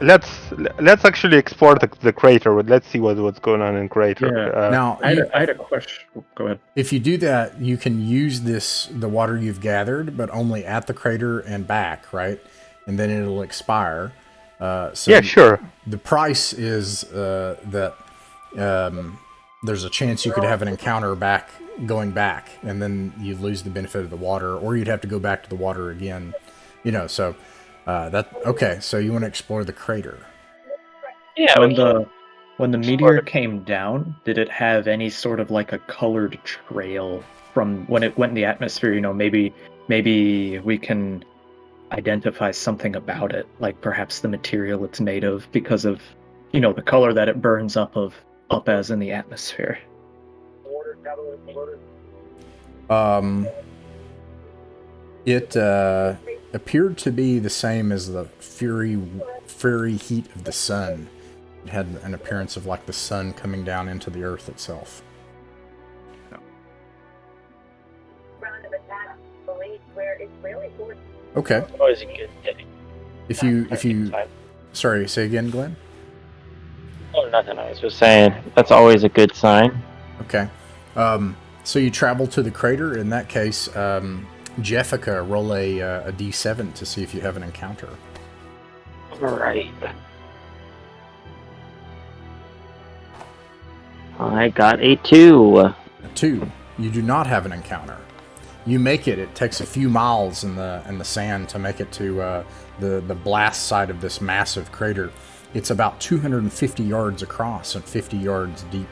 let's actually explore the crater. Let's see what's going on in crater. Yeah. Now, I had a question. Go ahead. If you do that, you can use the water you've gathered, but only at the crater and back, right? And then it'll expire. So yeah, sure. The price is that there's a chance you could have an encounter going back, and then you lose the benefit of the water, or you'd have to go back to the water again. So So you want to explore the crater? Yeah. When the meteor came down, did it have any sort of like a colored trail from when it went in the atmosphere? Maybe we can identify something about it, like perhaps the material it's made of, because of the color that it burns up as in the atmosphere. It appeared to be the same as the fiery heat of the sun. It had an appearance of like the sun coming down into the earth itself. Okay. Always a good day. If you sorry, say again, Glenn? Oh, nothing. I was just saying that's always a good sign. Okay. So you travel to the crater. In that case, Jeffica, roll a D7 to see if you have an encounter. All right. I got a 2. A 2. You do not have an encounter. You make it. It takes a few miles in the sand to make it to the blast side of this massive crater. It's about 250 yards across and 50 yards deep.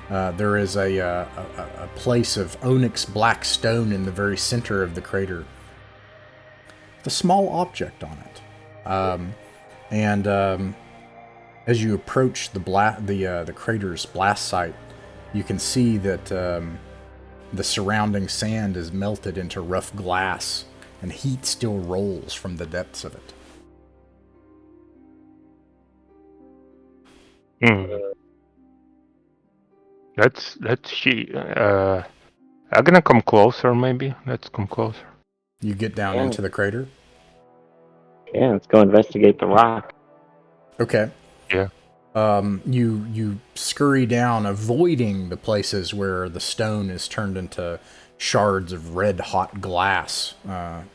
There is a place of onyx black stone in the very center of the crater. With a small object on it. As you approach the crater's blast site, you can see that the surrounding sand is melted into rough glass, and heat still rolls from the depths of it. Let's see. I'm gonna come closer, maybe. Let's come closer. You get down into the crater? Yeah, let's go investigate the rock. Okay. Yeah. You scurry down, avoiding the places where the stone is turned into shards of red-hot glass,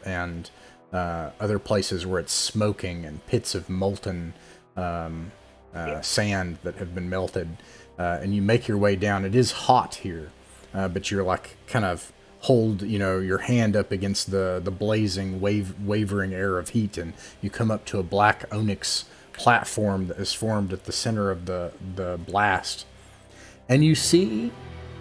and other places where it's smoking, and pits of molten sand that have been melted. And you make your way down. It is hot here, but you're like kind of hold your hand up against the blazing, wavering air of heat, and you come up to a black onyx platform that is formed at the center of the blast. And you see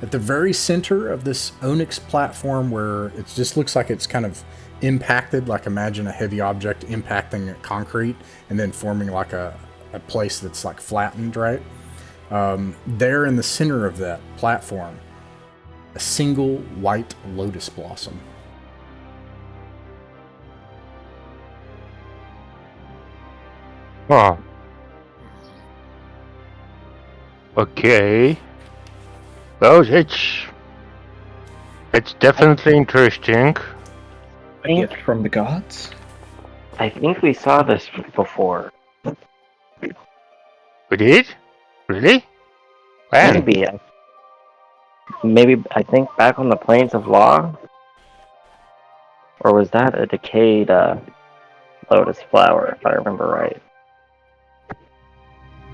at the very center of this onyx platform, where it just looks like it's kind of impacted, like imagine a heavy object impacting concrete and then forming like a place that's like flattened, right? There in the center of that platform, a single white lotus blossom. Oh. Okay. Well, it's definitely interesting. A gift from the gods? I think we saw this before. We did? Really? When? Maybe I think back on the Plains of Law? Or was that a decayed lotus flower, if I remember right?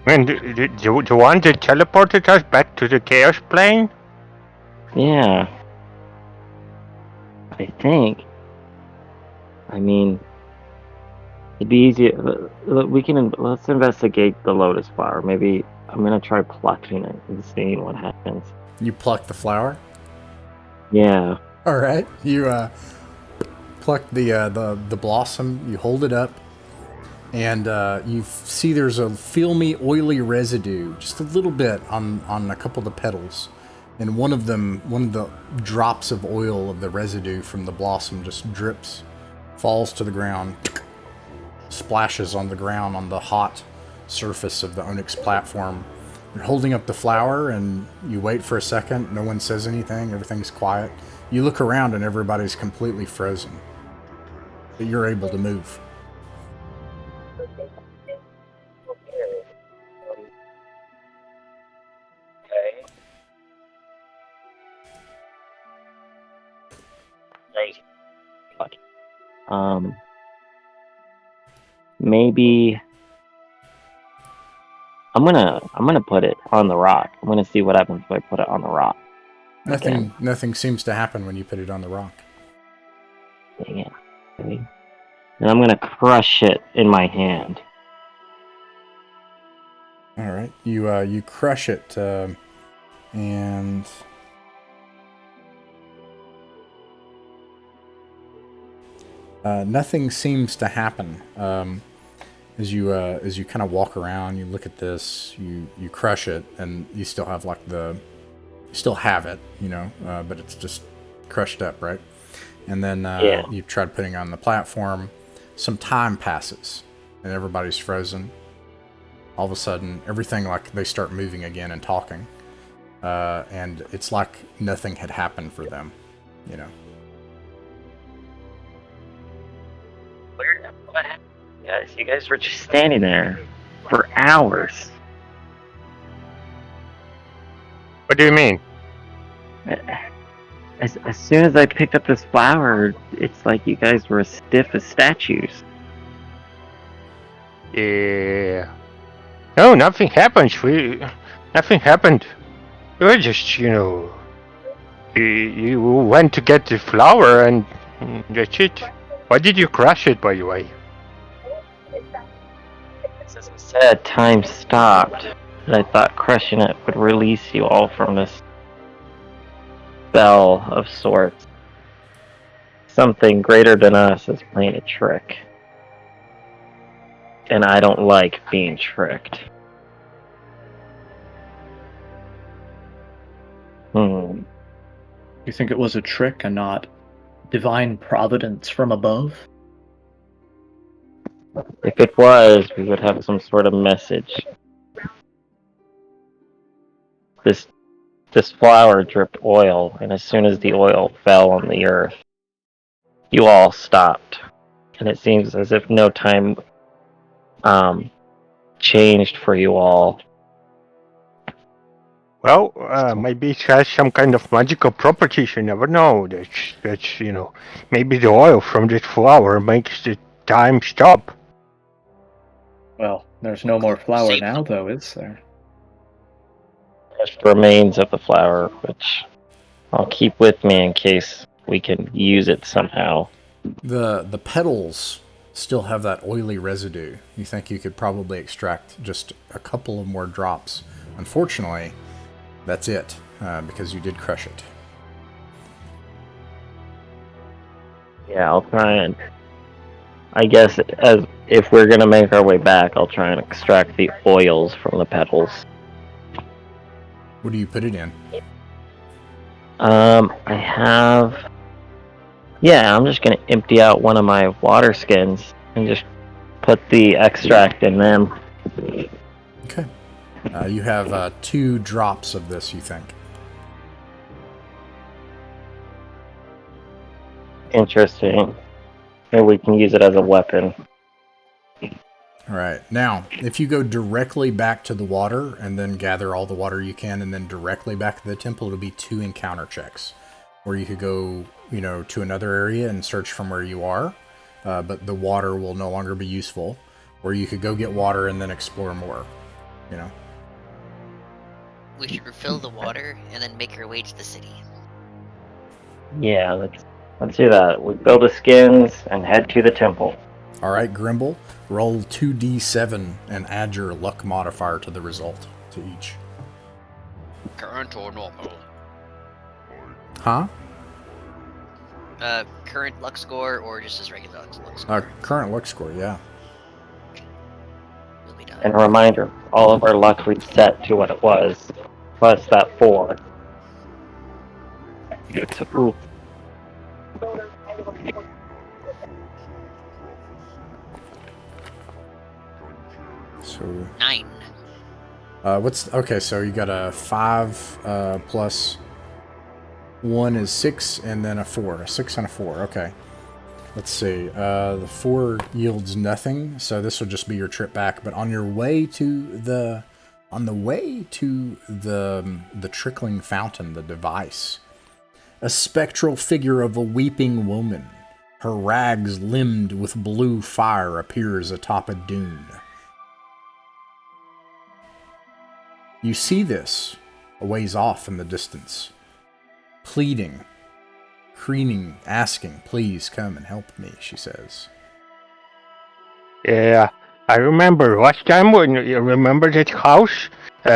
When the one that teleported us back to the Chaos Plane? Yeah. I think. I mean, it'd be easier. Let's investigate the lotus flower. Maybe I'm gonna try plucking it and seeing what happens. You pluck the flower. Yeah. All right. You pluck the blossom. You hold it up, and you see there's a filmy, oily residue, just a little bit on a couple of the petals, and one of the drops of oil of the residue from the blossom just drips, falls to the ground, splashes on the ground on the hot surface of the onyx platform. You're holding up the flower, and you wait for a second. No one says anything. Everything's quiet. You look around, and everybody's completely frozen. But you're able to move. Maybe I'm gonna put it on the rock. I'm gonna see what happens if I put it on the rock. Nothing seems to happen when you put it on the rock. Dang it. Okay. And I'm gonna crush it in my hand. All right, you crush it, and nothing seems to happen. As you kind of walk around, you look at this, you crush it, and you still have it, but it's just crushed up, right? And then you tried putting it on the platform. Some time passes, and everybody's frozen. All of a sudden, everything they start moving again and talking, and it's like nothing had happened for them, What happened, guys? You guys were just standing there for hours. What do you mean? As soon as I picked up this flower, it's like you guys were as stiff as statues. Yeah. No, nothing happened. Nothing happened. We were just, you went to get the flower and that's it. Why did you crush it, by the way? As I said, time stopped, and I thought crushing it would release you all from this spell of sorts. Something greater than us is playing a trick. And I don't like being tricked. You think it was a trick and not divine providence from above? If it was, we would have some sort of message. This flower dripped oil, and as soon as the oil fell on the earth, you all stopped. And it seems as if no time changed for you all. Well, maybe it has some kind of magical properties. You never know. That's maybe the oil from this flower makes the time stop. Well, there's no more flower now, though, is there? There's the remains of the flower, which I'll keep with me in case we can use it somehow. The petals still have that oily residue. You think you could probably extract just a couple of more drops. Unfortunately, that's it, because you did crush it. Yeah, I'll try and... I guess as if we're gonna make our way back, I'll try and extract the oils from the petals. What do you put it in? I have... Yeah, I'm just gonna empty out one of my water skins and just put the extract in them. Okay. You have 2 drops of this, you think. Interesting. Maybe we can use it as a weapon. All right. Now, if you go directly back to the water and then gather all the water you can and then directly back to the temple, it'll be 2 encounter checks. Or you could go, to another area and search from where you are, but the water will no longer be useful. Or you could go get water and then explore more, We should refill the water and then make our way to the city. Yeah, let's do that. We build the skins and head to the temple. All right, Grimble, roll 2d7 and add your luck modifier to the result to each. Current or normal? Huh? Current luck score or just as regular luck score? Current luck score, yeah. Will be done. And a reminder, all of our luck we set to what it was, plus that 4. Ooh. So 9. okay, so you got a 5 plus 1 is 6 and then a 4. A 6 and a 4, okay. Let's see. The 4 yields nothing, so this will just be your trip back, but on your way to the trickling fountain, the device, a spectral figure of a weeping woman, her rags limned with blue fire, appears atop a dune. You see this a ways off in the distance, pleading, crooning, asking, "Please come and help me," she says. Yeah, I remember last time when you remember that house. We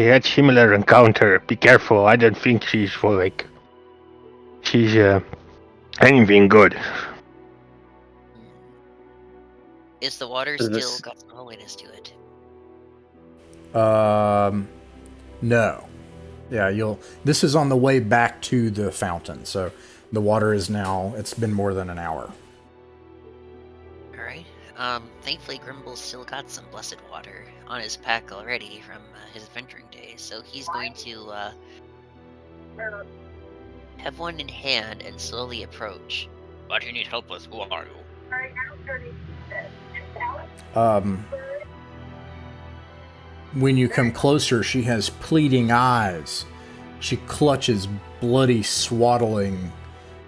had similar encounter. Be careful. I don't think she's anything good. Is the water Is still this- got some holiness to it? No. Yeah, this is on the way back to the fountain, so the water is now, it's been more than an hour. Alright. Thankfully Grimble's still got some blessed water on his pack already from his adventuring days, so he's going to have one in hand and slowly approach. What do you need help with? Who are you? When you come closer, she has pleading eyes. She clutches bloody swaddling,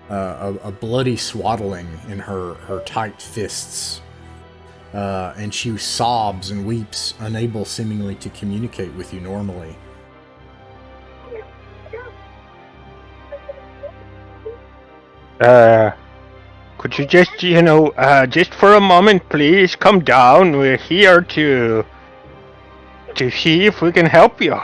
a bloody swaddling in her tight fists. And she sobs and weeps, unable seemingly to communicate with you normally. Could you just, just for a moment, please come down? We're here to see if we can help you.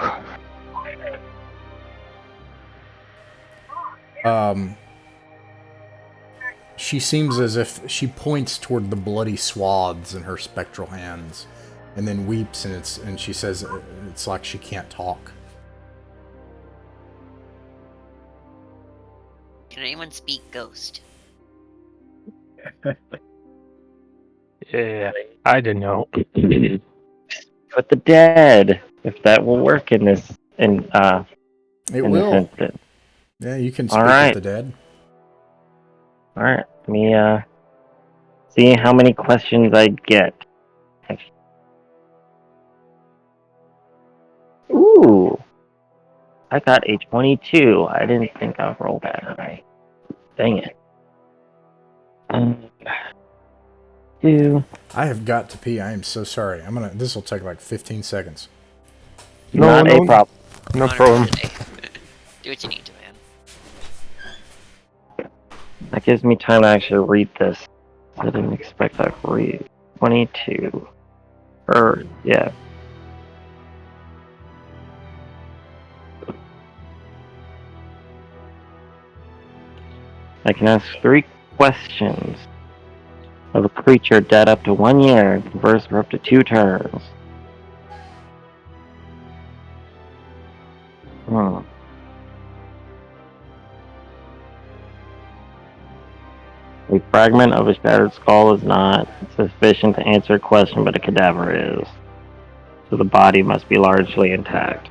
She seems as if she points toward the bloody swaths in her spectral hands, and then weeps, and she says it's like she can't talk. Can anyone speak ghost? Yeah, I don't know. But the dead, if that will work in this, It in will. this instance. Yeah, you can speak All right. with the dead. All right, let me see how many questions I get. Ooh, I got a 22. I didn't think I'd roll that high. Dang it. I have got to pee. I am so sorry. This will take like 15 seconds. Not a problem. No On our problem. today. Do what you need to, man. That gives me time to actually read this. I didn't expect I could read. 22. Yeah. I can ask 3 questions of a creature dead up to 1 year, converse for up to 2 turns. Hmm. A fragment of a shattered skull is not sufficient to answer a question, but a cadaver is. So the body must be largely intact.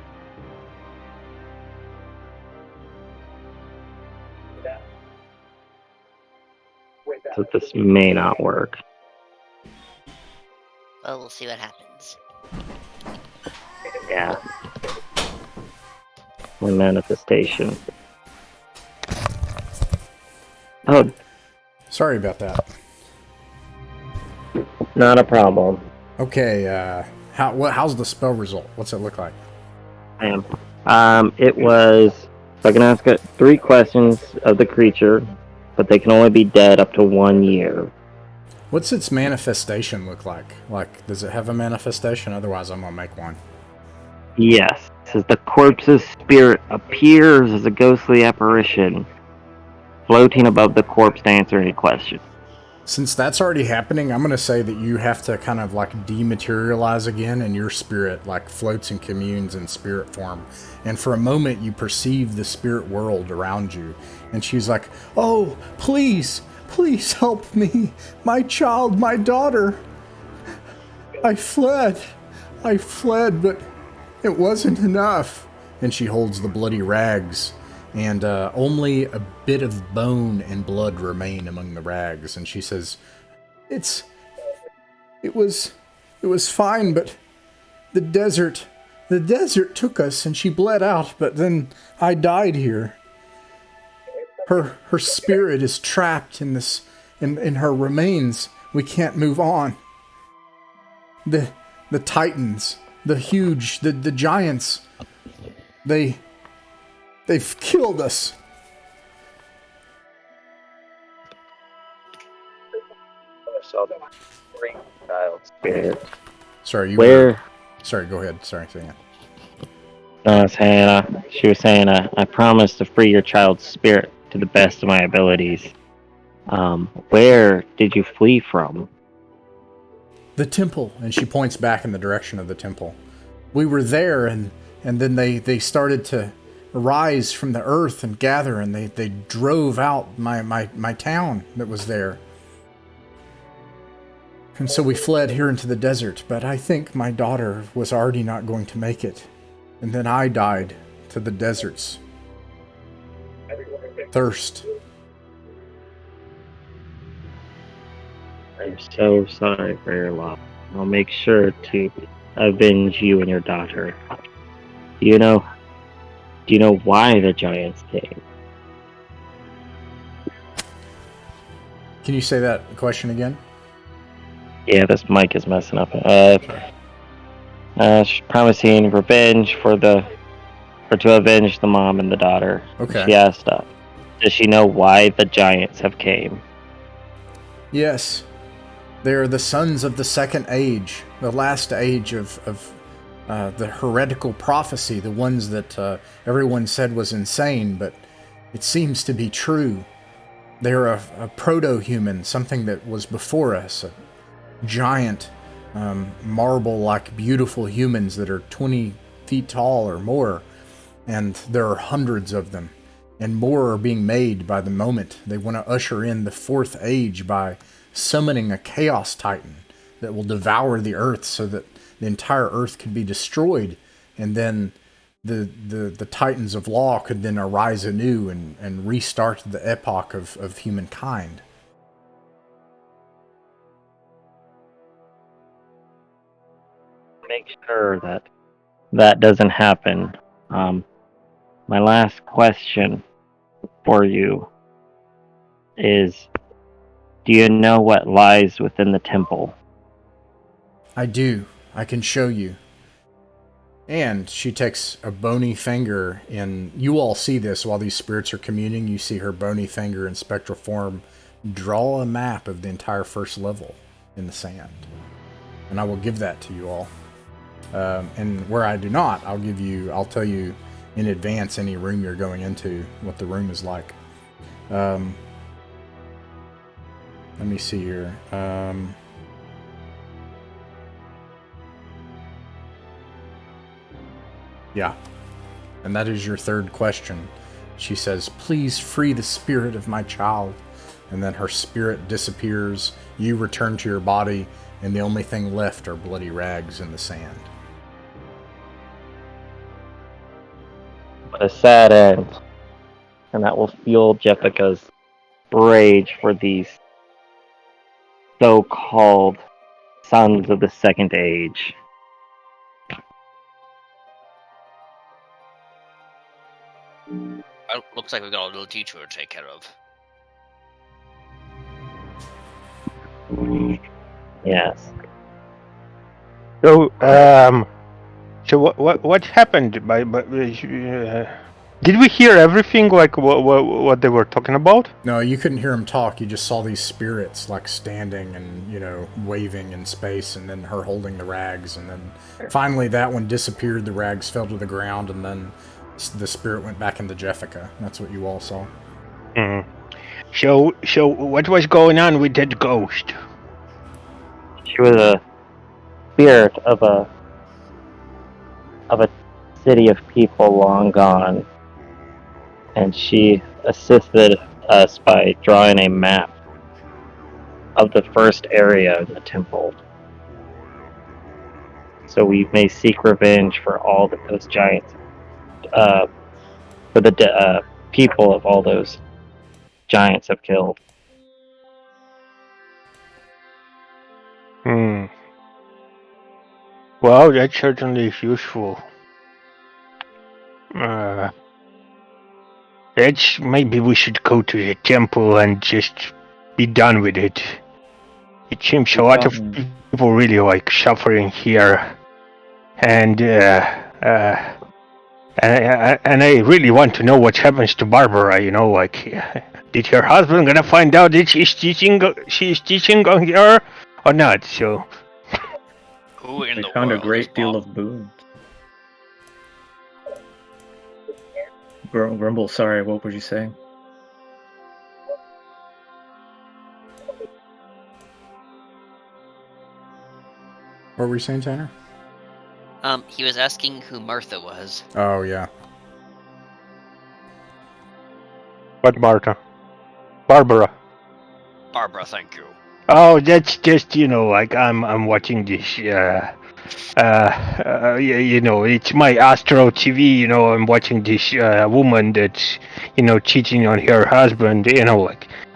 So this may not work. Well, we'll see what happens. Yeah. My manifestation. Oh, Sorry about that. not a problem. Okay, how's the spell result? What's it look like? I am. It was. So I can ask 3 questions of the creature, but they can only be dead up to 1 year. What's its manifestation look like? Like, does it have a manifestation? Otherwise, I'm gonna make one. Yes. It says the corpse's spirit appears as a ghostly apparition, floating above the corpse to answer any question. Since that's already happening, I'm gonna say that you have to kind of like dematerialize again, and your spirit like floats and communes in spirit form. And for a moment, you perceive the spirit world around you. And she's like, "Oh, please, please help me, my child, my daughter. I fled, but it wasn't enough." And she holds the bloody rags, and only a bit of bone and blood remain among the rags. And she says, It was fine, but the desert took us, and she bled out, but then I died here. Her spirit is trapped in her remains. We can't move on. The titans, the giants, they've killed us. Spirit. Sorry, Where? Sorry, go ahead. Sorry, say it. No, I was saying, she was saying, I promised to free your child's spirit to the best of my abilities. Where did you flee from? The temple, and she points back in the direction of the temple. We were there, and then they started to rise from the earth and gather, and they drove out my town that was there. And so we fled here into the desert, but I think my daughter was already not going to make it. And then I died to the desert's thirst. I'm so sorry for your loss. I'll make sure to avenge you and your daughter. Do you know why the giants came? Can you say that question again? Yeah, this mic is messing up. She's promising revenge to avenge the mom and the daughter. Okay. She asked, does she know why the giants have came? Yes. They are the sons of the second age, the last age of the heretical prophecy, the ones that everyone said was insane, but it seems to be true. They're a proto-human, something that was before us, a giant, marble-like beautiful humans that are 20 feet tall or more, and there are hundreds of them, and more are being made by the moment. They want to usher in the fourth age by summoning a chaos titan that will devour the earth so that the entire earth could be destroyed, and then the titans of law could then arise anew and restart the epoch of humankind. Make sure that doesn't happen. My last question for you is, do you know what lies within the temple? I do. I can show you. And she takes a bony finger, and you all see this while these spirits are communing. You see her bony finger in spectral form draw a map of the entire first level in the sand. And I will give that to you all. And where I do not, I'll tell you in advance any room you're going into, what the room is like. Let me see here. Yeah. And that is your third question. She says, "Please free the spirit of my child. and then her spirit disappears. You return to your body, and the only thing left are bloody rags in the sand. But a sad end. And that will fuel Jessica's rage for these so-called sons of the Second Age. Looks like we've got a little detour to take care of. Yes. So, what happened? Did we hear everything? Like what they were talking about? No, you couldn't hear him talk. You just saw these spirits like standing and waving in space, and then her holding the rags, and then finally that one disappeared. The rags fell to the ground, and then the spirit went back into Jessica. That's what you all saw. Mm. So what was going on with that ghost? She was a spirit of a city of people long gone, and she assisted us by drawing a map of the first area in the temple, so we may seek revenge for all that those giants, for the people of all those giants have killed. Well, that certainly is useful. Maybe we should go to the temple and just be done with it. It seems a lot of people really like suffering here, and I really want to know what happens to Barbara. Did her husband gonna find out that she's teaching on her or not? So. Who in They the found a world great is deal Bob? of boons. Grumble, sorry, what were you saying? What were you saying, Tanner? He was asking who Martha was. Oh, yeah. What Martha? Barbara. Barbara, thank you. Oh, that's just I'm watching this. It's my Astro TV. I'm watching this woman that's cheating on her husband.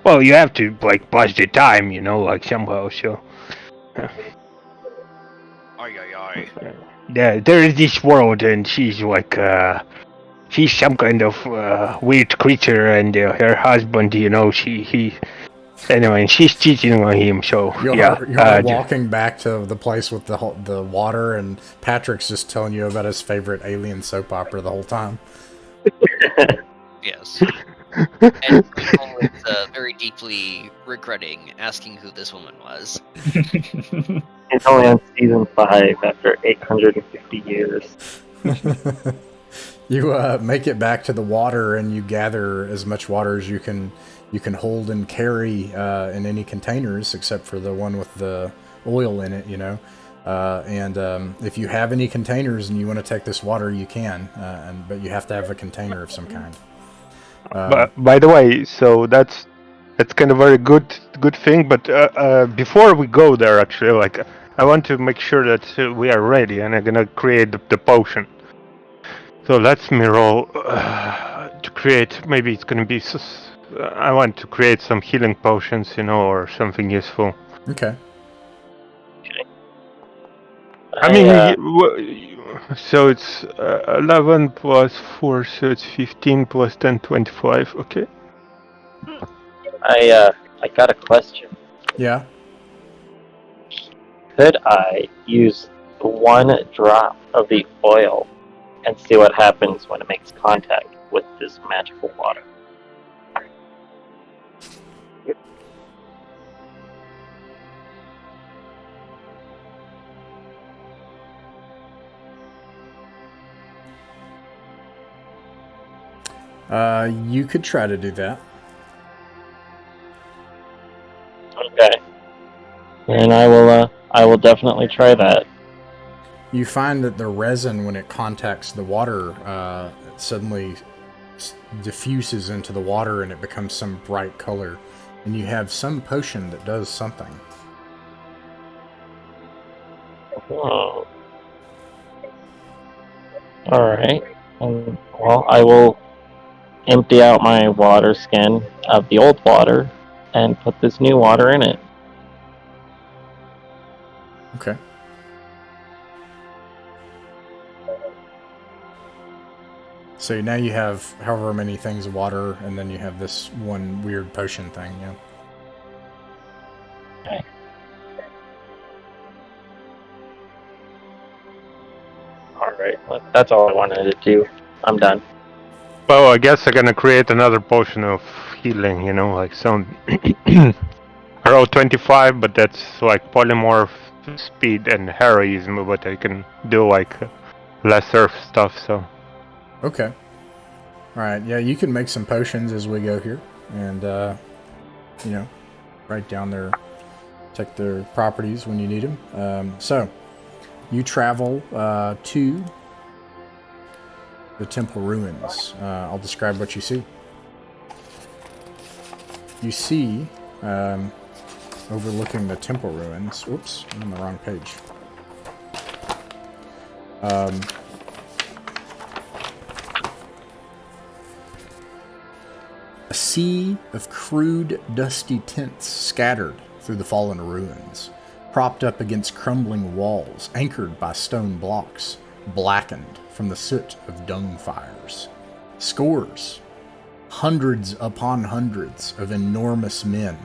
Well, you have to pass the time. Somehow. So. Aye. There is this world, and she's she's some kind of weird creature, and her husband, anyway, she's cheating on him. So You're walking back to the place with the water, and Patrick's just telling you about his favorite alien soap opera the whole time. Yes. And Cole is very deeply regretting asking who this woman was. It's only on season 5 after 850 years. You make it back to the water, and you gather as much water as you can hold and carry in any containers, except for the one with the oil in it, and if you have any containers and you want to take this water, you can, but you have to have a container of some kind. But by the way, so that's kind of very good thing. But before we go there, actually, I want to make sure that we are ready, and I'm gonna create the potion. So let me roll to create. Maybe it's gonna be. I want to create some healing potions, or something useful. Okay. I mean, so it's 11 plus 4, so it's 15 plus 10, 25. Okay. I got a question. Yeah. Could I use 1 drop of the oil and see what happens when it makes contact with this magical water? You could try to do that. Okay. And I will definitely try that. You find that the resin, when it contacts the water, it suddenly diffuses into the water, and it becomes some bright color. And you have some potion that does something. Oh. Alright. Well, I will empty out my water skin of the old water and put this new water in it. Okay. So now you have however many things of water, and then you have this one weird potion thing, yeah. Okay. Alright, that's all I wanted to do. I'm done. Well, I guess I'm gonna create another potion of healing, like some I wrote 25, but that's like polymorph, speed, and heroism, but I can do like lesser stuff, so. Okay. Alright, yeah, you can make some potions as we go here, and, write down check their properties when you need them. So, you travel to the temple ruins. I'll describe what you see. You see, overlooking the temple ruins. Oops, I'm on the wrong page. A sea of crude, dusty tents scattered through the fallen ruins, propped up against crumbling walls, anchored by stone blocks, blackened from the soot of dung fires. Scores, hundreds upon hundreds of enormous men,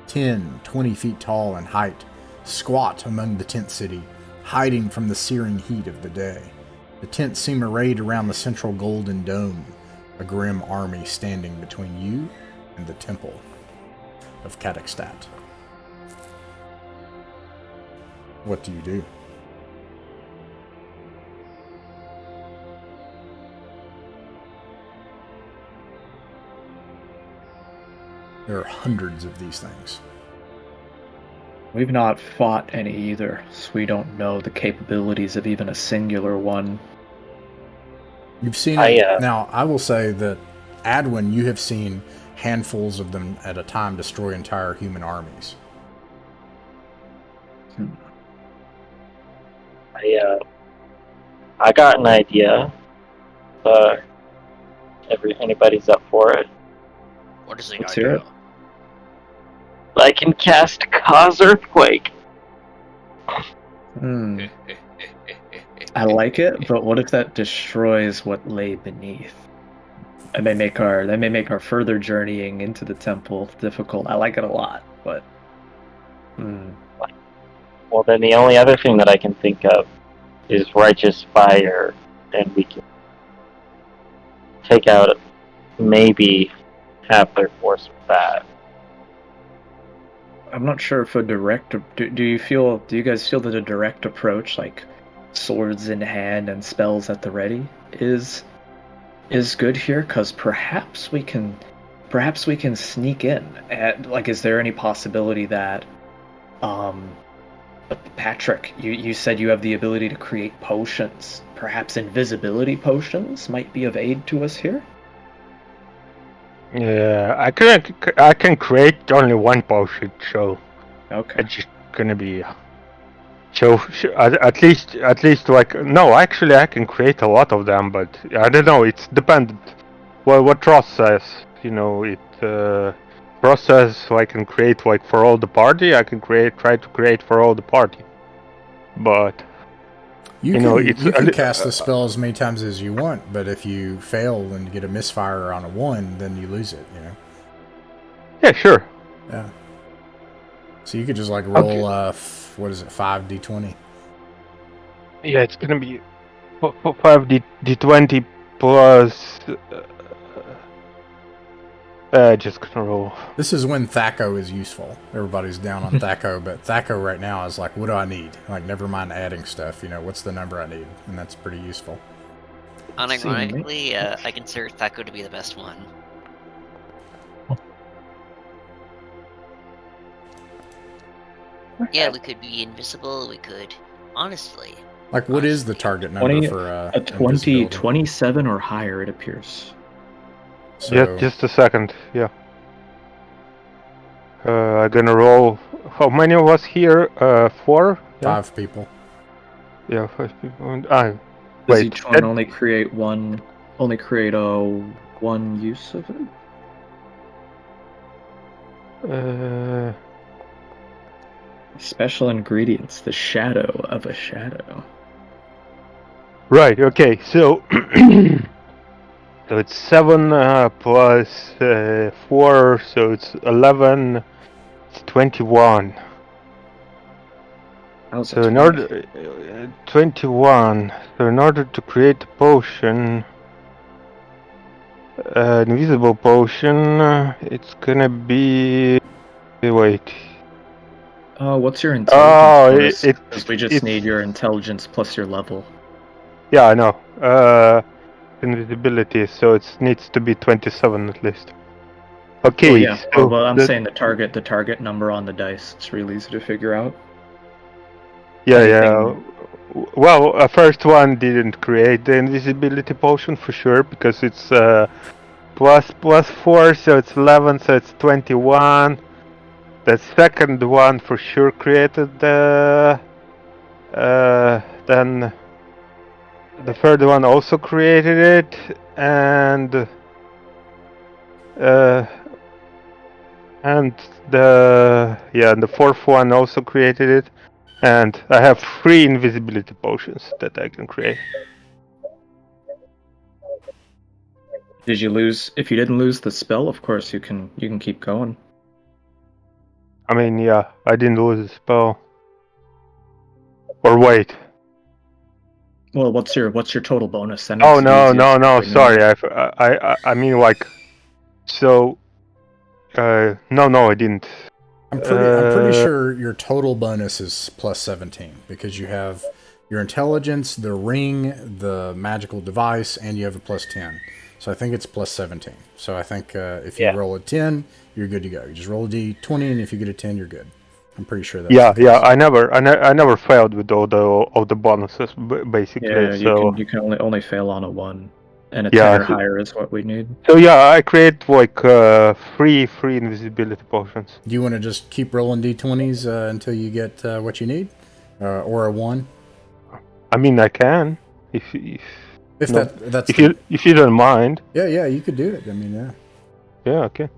10, 20 feet tall in height, squat among the tent city, hiding from the searing heat of the day. The tents seem arrayed around the central golden dome, a grim army standing between you and the temple of Kazakhstan. What do you do? There are hundreds of these things. We've not fought any either, so we don't know the capabilities of even a singular one. You've seen it. Now, I will say that, Adwin, you have seen handfuls of them at a time destroy entire human armies. I got an idea. Anybody's up for it? What is the Let's idea? hear it. I can cast Cause Earthquake. I like it, but what if that destroys what lay beneath? That may make our further journeying into the temple difficult. I like it a lot, but Well, then the only other thing that I can think of is Righteous Fire, and we can take out maybe half their force with that. I'm not sure if a direct. Do you guys feel that a direct approach, like swords in hand and spells at the ready, is good here? Because perhaps we can sneak in. Is there any possibility that, Patrick, you said you have the ability to create potions. Perhaps invisibility potions might be of aid to us here. Yeah, I can create only one potion, so Okay. it's just gonna be. So at least like no, actually I can create a lot of them, but I don't know. It's dependent. Well, what Ross says, Ross says I can create like for all the party. I can try to create for all the party, but You can cast the spell as many times as you want, but if you fail and get a misfire on a 1, then you lose it, Yeah, sure. Yeah. So you could just like roll, 5d20? Yeah, it's gonna be 5d20 plus. Just gonna roll. This is when Thaco is useful. Everybody's down on Thaco, but Thaco right now is like, what do I need? Like, never mind adding stuff, what's the number I need? And that's pretty useful. Unironically, I consider Thaco to be the best one. Yeah, we could be invisible, we could... Honestly... Like, what is the target number for a 20, 27 or higher, it appears. So, yeah, just a second, yeah. I'm gonna roll. How many of us here? 4? Yeah? 5 people. Yeah, 5 people. Does Wait. each one only create one use of it? Special ingredients, the shadow of a shadow. Right, okay, so so it's 7 plus 4, so it's 11, it's 21. How's So it in order 21, so in order to create a potion, invisible potion, it's gonna be wait. What's your Oh, intelligence bonus? it Because we just it's need your intelligence plus your level. yeah, I know. Invisibility, so it needs to be 27 at least. Okay, Well, yeah. so Well, I'm saying the target number on the dice. It's really easy to figure out. yeah, Anything- Well, first one didn't create the invisibility potion for sure because it's plus 4, so it's 11, so it's 21. The second one for sure created the. Then the third one also created it, and the fourth one also created it, and I have 3 invisibility potions that I can create. Did you lose? If you didn't lose the spell, of course you can keep going. I mean, yeah, I didn't lose the spell. Or wait. Well, what's your total bonus? That Oh makes it easier no! for everyone. Sorry, I mean like, so. No, I didn't. I'm pretty sure your total bonus is plus 17 because you have your intelligence, the ring, the magical device, and you have a plus 10. So I think it's plus 17. So I think if you roll a 10, you're good to go. You just roll a d20, and if you get a 10, you're good. I'm pretty sure that's the case. I never failed with all the bonuses basically. Yeah, so you can only fail on a 1, and a Yeah, 10 or higher is what we need. so yeah, I create like 3 invisibility potions. Do you want to just keep rolling d20s until you get what you need, or a 1? I mean, I can if no, that's if you don't mind. yeah, you could do it. I mean, yeah. Yeah, okay.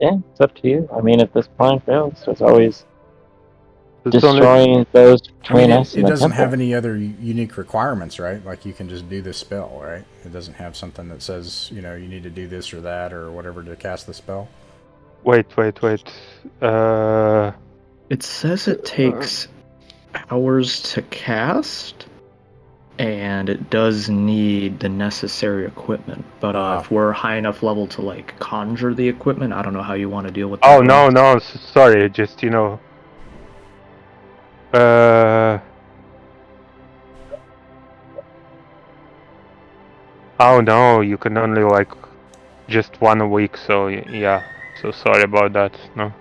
Yeah, it's up to you. I mean, if this plan fails, there's always It's only, destroying those I between mean, us it and the doesn't temple. have any other unique requirements, right? Like you can just do this spell, right? It doesn't have something that says, you need to do this or that or whatever to cast the spell. wait. It says it takes hours to cast, and it does need the necessary equipment. But if we're high enough level to like conjure the equipment, I don't know how you want to deal with that. Oh no, sorry, just oh no, you can only like just 1 a week, so yeah. So sorry about that. No.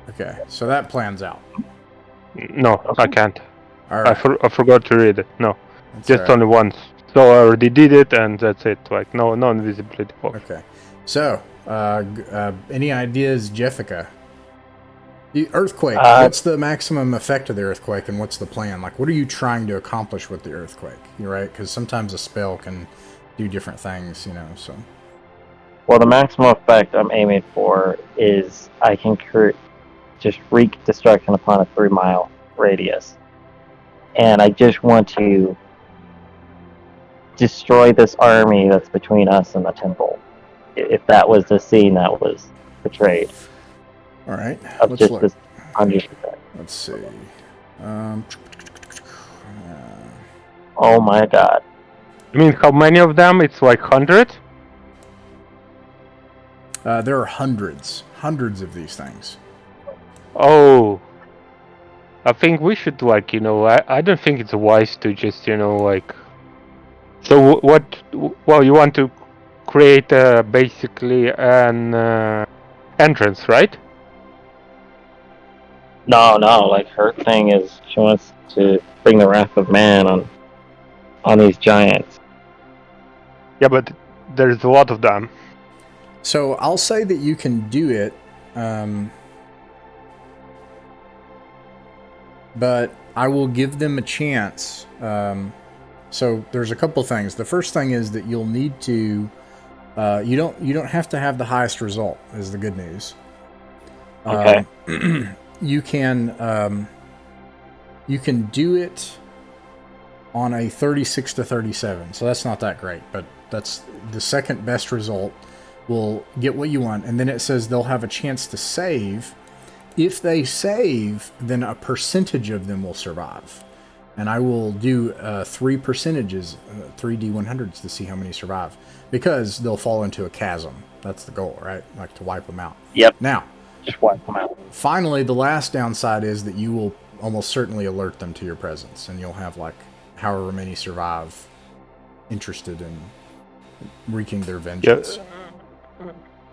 Okay, so that plans out. No, I can't. All right. I forgot to read it. No, That's just all right. only once. So I already did it, and that's it. Like no invisibility potion. Okay. So, any ideas, Jessica? The earthquake. What's the maximum effect of the earthquake, and what's the plan? Like, what are you trying to accomplish with the earthquake? You're right, because sometimes a spell can do different things, So, Well, the maximum effect I'm aiming for is I can just wreak destruction upon a 3-mile radius. And I just want to destroy this army that's between us and the temple. If that was the scene that was portrayed. all right. Of Let's just look. this 100%. Let's see. Oh my god. I mean, how many of them? It's like 100. There are hundreds of these things. Oh, I think we should like I don't think it's wise to just like. So what? Well, you want to create basically an entrance, right? No, like her thing is she wants to bring the wrath of man on these giants. Yeah, but there's a lot of them. So I'll say that you can do it but I will give them a chance. So there's a couple things. The first thing is that you'll need to. You don't have to have the highest result. Is the good news. Okay. You can do it on a 36 to 37. So that's not that great, but that's the second best result. Will get what you want, and then it says they'll have a chance to save. If they save, then a percentage of them will survive. And I will do 3 percentages, 3 D100s to see how many survive. Because they'll fall into a chasm. That's the goal, right? Like to wipe them out. Yep. Now, Just wipe them out. finally, the last downside is that you will almost certainly alert them to your presence. And you'll have like however many survive interested in wreaking their vengeance. Yeah.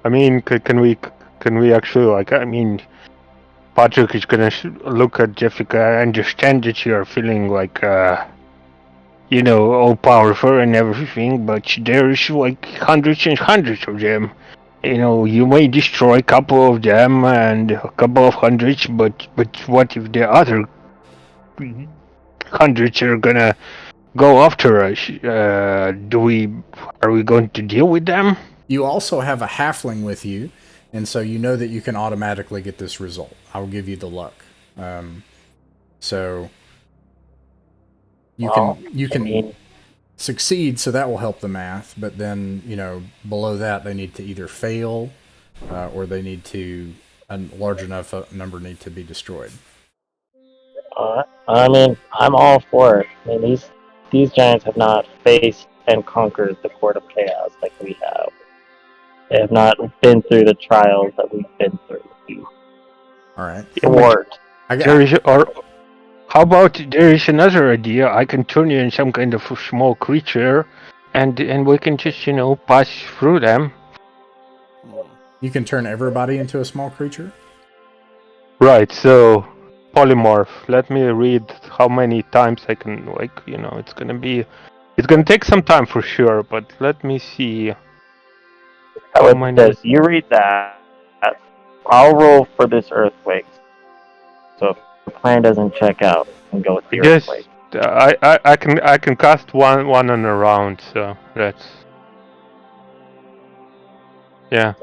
I mean, can we actually, like, I mean, Patrick is gonna look at Jessica. I understand that you are feeling like, all powerful and everything, but there is like hundreds and hundreds of them. You may destroy a couple of them and a couple of hundreds, but what if the other hundreds are gonna go after us? Are we going to deal with them? You also have a halfling with you, and so you know that you can automatically get this result. I'll give you the luck. So you can succeed, so that will help the math. But then below that they need to either fail, or they need to a large enough number need to be destroyed. I mean, I'm all for it. I mean, these giants have not faced and conquered the Court of Chaos like we have. They have not been through the trials that we've been through. All right. How about there is another idea? I can turn you in some kind of a small creature, and we can just pass through them. You can turn everybody into a small creature? Right. So polymorph. Let me read how many times I can. It's gonna take some time for sure, but let me see. How about this? You read that. I'll roll for this earthquake. So if the plan doesn't check out, and go with the earthquake. I can cast one on a round, so that's yeah.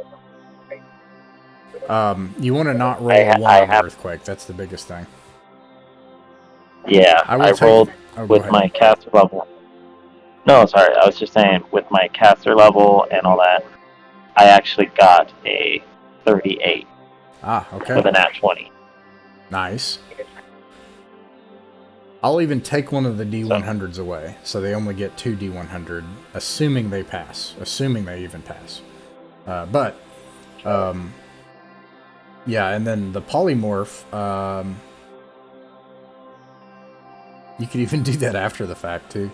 You want to not roll a 1 on the earthquake. That's the biggest thing. Yeah, I rolled with my caster level. No, sorry, I was just saying with my caster level and all that, I actually got a 38. Okay. With a nat 20. Nice. I'll even take one of the D100s away, so they only get 2 D100, assuming they pass. Assuming they even pass. Yeah, and then the polymorph, you could even do that after the fact, too.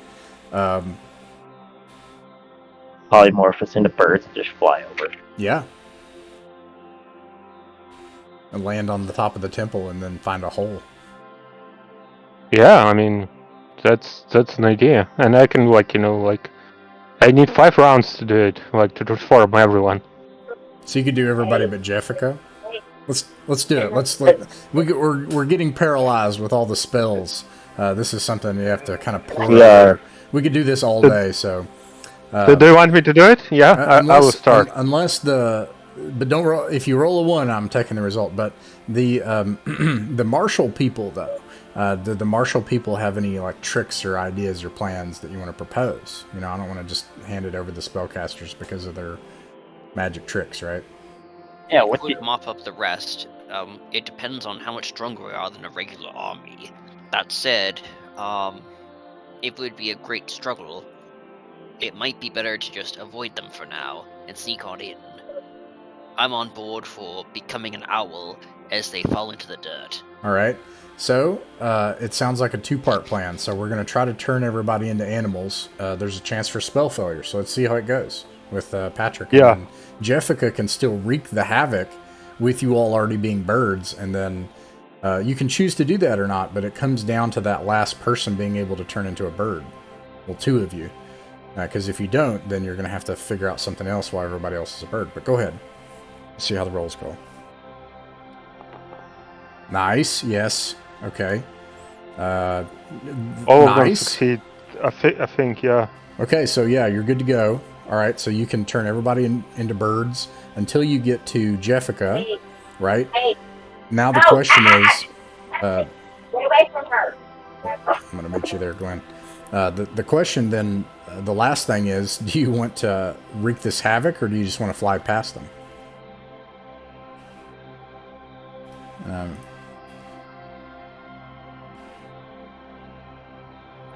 Polymorph us into birds and just fly over. Yeah. And land on the top of the temple and then find a hole. Yeah, I mean, that's an idea. And I can, I need 5 rounds to do it, to transform everyone. So you could do everybody but Jessica? Let's do it. We're getting paralyzed with all the spells. This is something you have to kind of pull. Yeah. We could do this all day. So do you want me to do it? Yeah, I will start. But don't roll. If you roll a 1, I'm taking the result. But the the martial people though, do the martial people have any tricks or ideas or plans that you want to propose? I don't want to just hand it over to the spellcasters because of their magic tricks, right? Yeah, we could mop up the rest. It depends on how much stronger we are than a regular army. That said, it would be a great struggle. It might be better to just avoid them for now and sneak on in. I'm on board for becoming an owl as they fall into the dirt. All right. So it sounds like a 2-part plan. So we're going to try to turn everybody into animals. There's a chance for spell failure. So let's see how it goes with Patrick. Yeah. And Jessica can still wreak the havoc with you all already being birds. And then you can choose to do that or not. But it comes down to that last person being able to turn into a bird. Well, 2 of you. Because if you don't, then you're going to have to figure out something else while everybody else is a bird. But go ahead. See how the rolls go. Nice. Yes. Okay. All of them nice. succeed. I think, yeah. Okay, so yeah, you're good to go. All right, so you can turn everybody into birds until you get to Jeffica, right? Now the question is, Get away from her. I'm going to meet you there, Glenn. The question then, the last thing is, do you want to wreak this havoc, or do you just want to fly past them?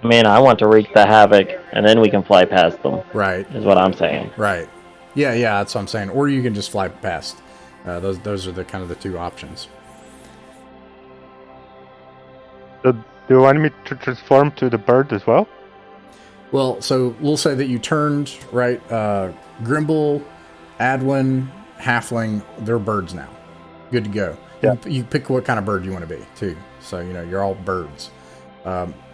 I mean, I want to wreak the havoc, and then we can fly past them. Right. Is what I'm saying. Right. Yeah, that's what I'm saying. Or you can just fly past. Those are the kind of the two options. So, do you want me to transform to the bird as well? Well, so we'll say that you turned, right, Grimble, Adwin, Halfling, they're birds now. Good to go. Yeah. You pick what kind of bird you want to be, too. So, you're all birds.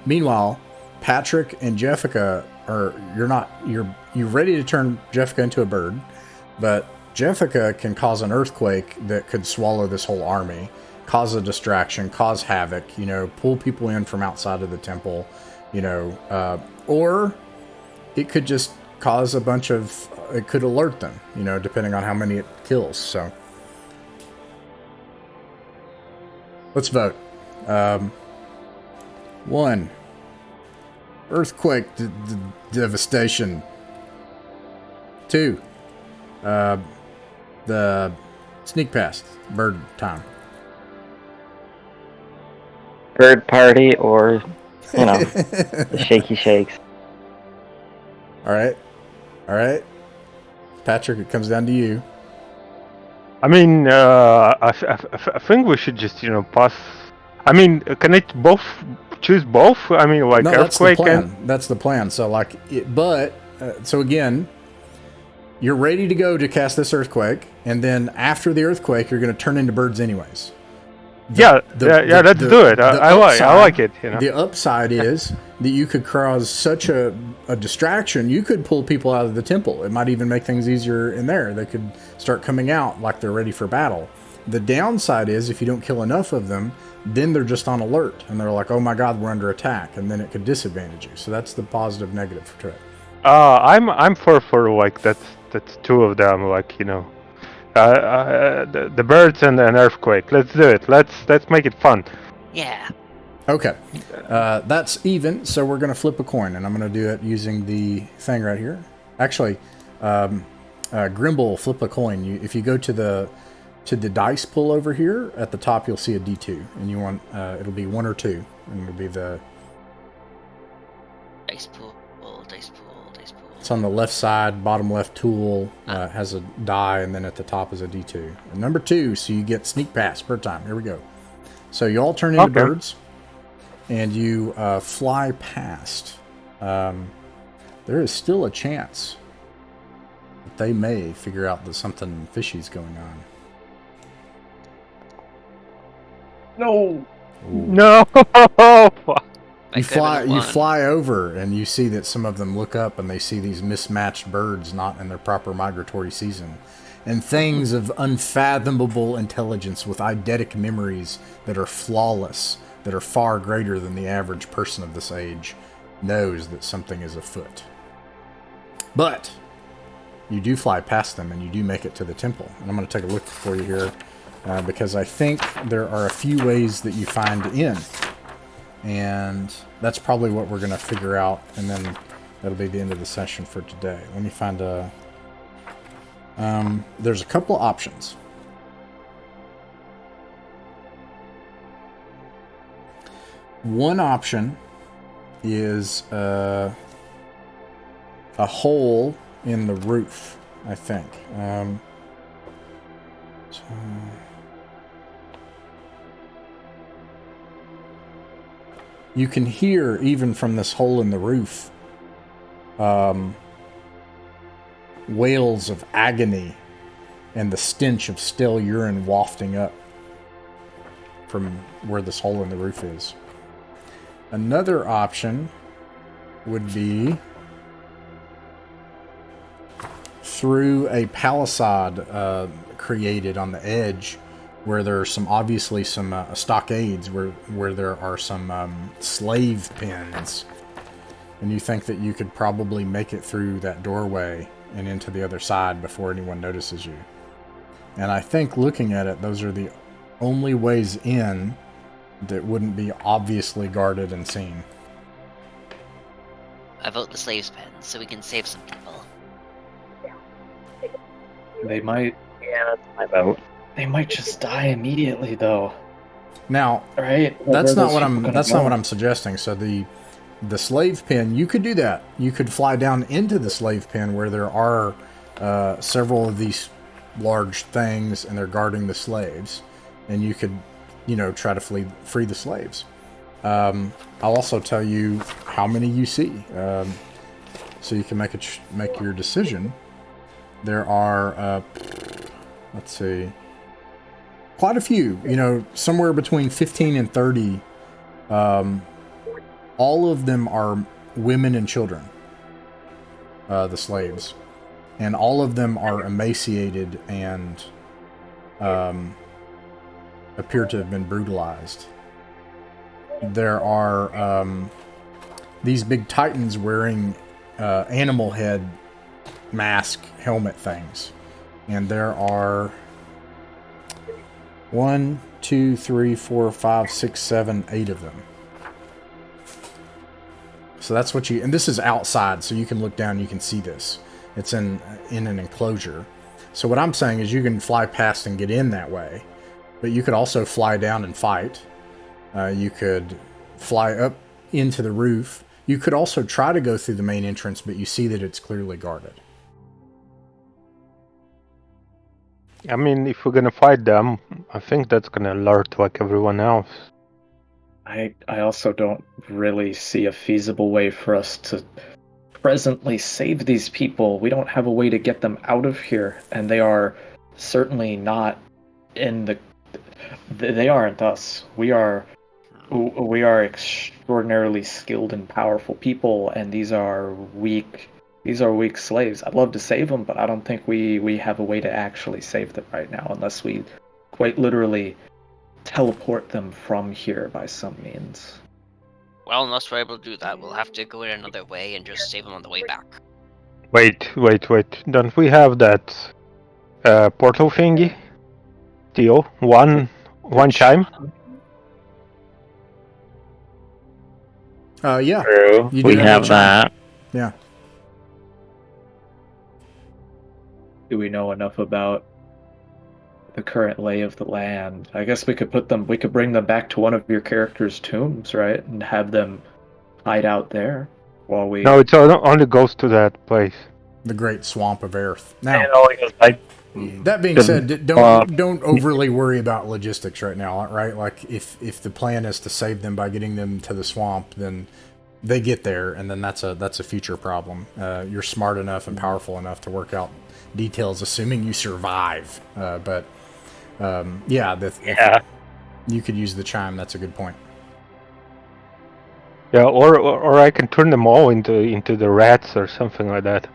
Meanwhile, Patrick and Jeffica you're ready to turn Jeffica into a bird, but Jeffica can cause an earthquake that could swallow this whole army, cause a distraction, cause havoc, pull people in from outside of the temple, or it could just cause it could alert them, depending on how many it kills. So let's vote. 1, earthquake devastation. 2, the sneak past, bird time. Bird party or, the shaky shakes. All right. Patrick, it comes down to you. I mean, I think we should just, pass. I mean, can it choose both? I mean, like No, earthquake that's the plan. So so again, you're ready to go to cast this earthquake, and then after the earthquake, you're going to turn into birds anyways. Let's do it. I like it. The upside is that you could cause such a distraction. You could pull people out of the temple. It might even make things easier in there. They could start coming out like they're ready for battle. The downside is if you don't kill enough of them, then they're just on alert and they're like, "Oh my God, we're under attack," and then it could disadvantage you. So that's the positive negative for it. I'm for like that's 2 of them, like the birds and an earthquake. Let's do it. Let's make it fun. Yeah. Okay, that's even. So we're gonna flip a coin, and I'm gonna do it using the thing right here. Actually, Grimble, flip a coin. If you go to the dice pool over here at the top, you'll see a D2, and you want it'll be 1 or 2, and it'll be the Dice pool, dice pool. It's on the left side, bottom left tool, has a die, and then at the top is a D2. And number 2, so you get sneak pass per time. Here we go. So you all turn into birds, and you fly past. There is still a chance that they may figure out that something fishy's going on. No. Ooh. No. You fly over, and you see that some of them look up, and they see these mismatched birds not in their proper migratory season, and things of unfathomable intelligence with eidetic memories that are flawless, that are far greater than the average person of this age knows that something is afoot. But you do fly past them, and you do make it to the temple. And I'm going to take a look for you here, because I think there are a few ways that you find in. And that's probably what we're going to figure out, and then that'll be the end of the session for today. Let me find there's a couple of options. One option is a hole in the roof, I think. You can hear, even from this hole in the roof, wails of agony and the stench of stale urine wafting up from where this hole in the roof is. Another option would be through a palisade created on the edge where there are obviously some stockades, where there are some slave pens, and you think that you could probably make it through that doorway and into the other side before anyone notices you. And I think, looking at it, those are the only ways in that wouldn't be obviously guarded and seen. I vote the slaves' pen so we can save some people. They might. Yeah, that's my vote. They might just die immediately, though. Now, Right? that's not what I'm suggesting. So the slave pen, you could do that. You could fly down into the slave pen where there are several of these large things, and they're guarding the slaves, and you could, try to free the slaves. I'll also tell you how many you see, so you can make your decision. There are, let's see, quite a few. Somewhere between 15 and 30. All of them are women and children. The slaves. And all of them are emaciated and appear to have been brutalized. There are these big titans wearing animal head mask helmet things. And there are 1, 2, 3, 4, 5, 6, 7, 8 of them. So that's what and this is outside, so you can look down and you can see this. It's in an enclosure. So what I'm saying is you can fly past and get in that way, but you could also fly down and fight. You could fly up into the roof. You could also try to go through the main entrance, but you see that it's clearly guarded. I mean, if we're gonna fight them, I think that's gonna alert like everyone else. I also don't really see a feasible way for us to presently save these people. We don't have a way to get them out of here, and they are certainly not in the... They aren't us. We are extraordinarily skilled and powerful people, and these are weak slaves. I'd love to save them, but I don't think we have a way to actually save them right now, unless we quite literally teleport them from here by some means. Well, unless we're able to do that, we'll have to go in another way and just save them on the way back. Wait. Don't we have that portal thingy? Still? One chime? Yeah. True. You do We have have a chime. that. Yeah. Do we know enough about the current lay of the land? I guess we could bring them back to one of your characters' tombs, right? And have them hide out there while we... No, it only goes to that place. The great swamp of Aerth. Now, It only goes by that being said, don't overly worry about logistics right now, right? Like, if the plan is to save them by getting them to the swamp, then they get there, and then that's a future problem. You're smart enough and powerful enough to work out details, assuming you survive. But if you could use the chime. That's a good point. Yeah, or I can turn them all into the rats or something like that.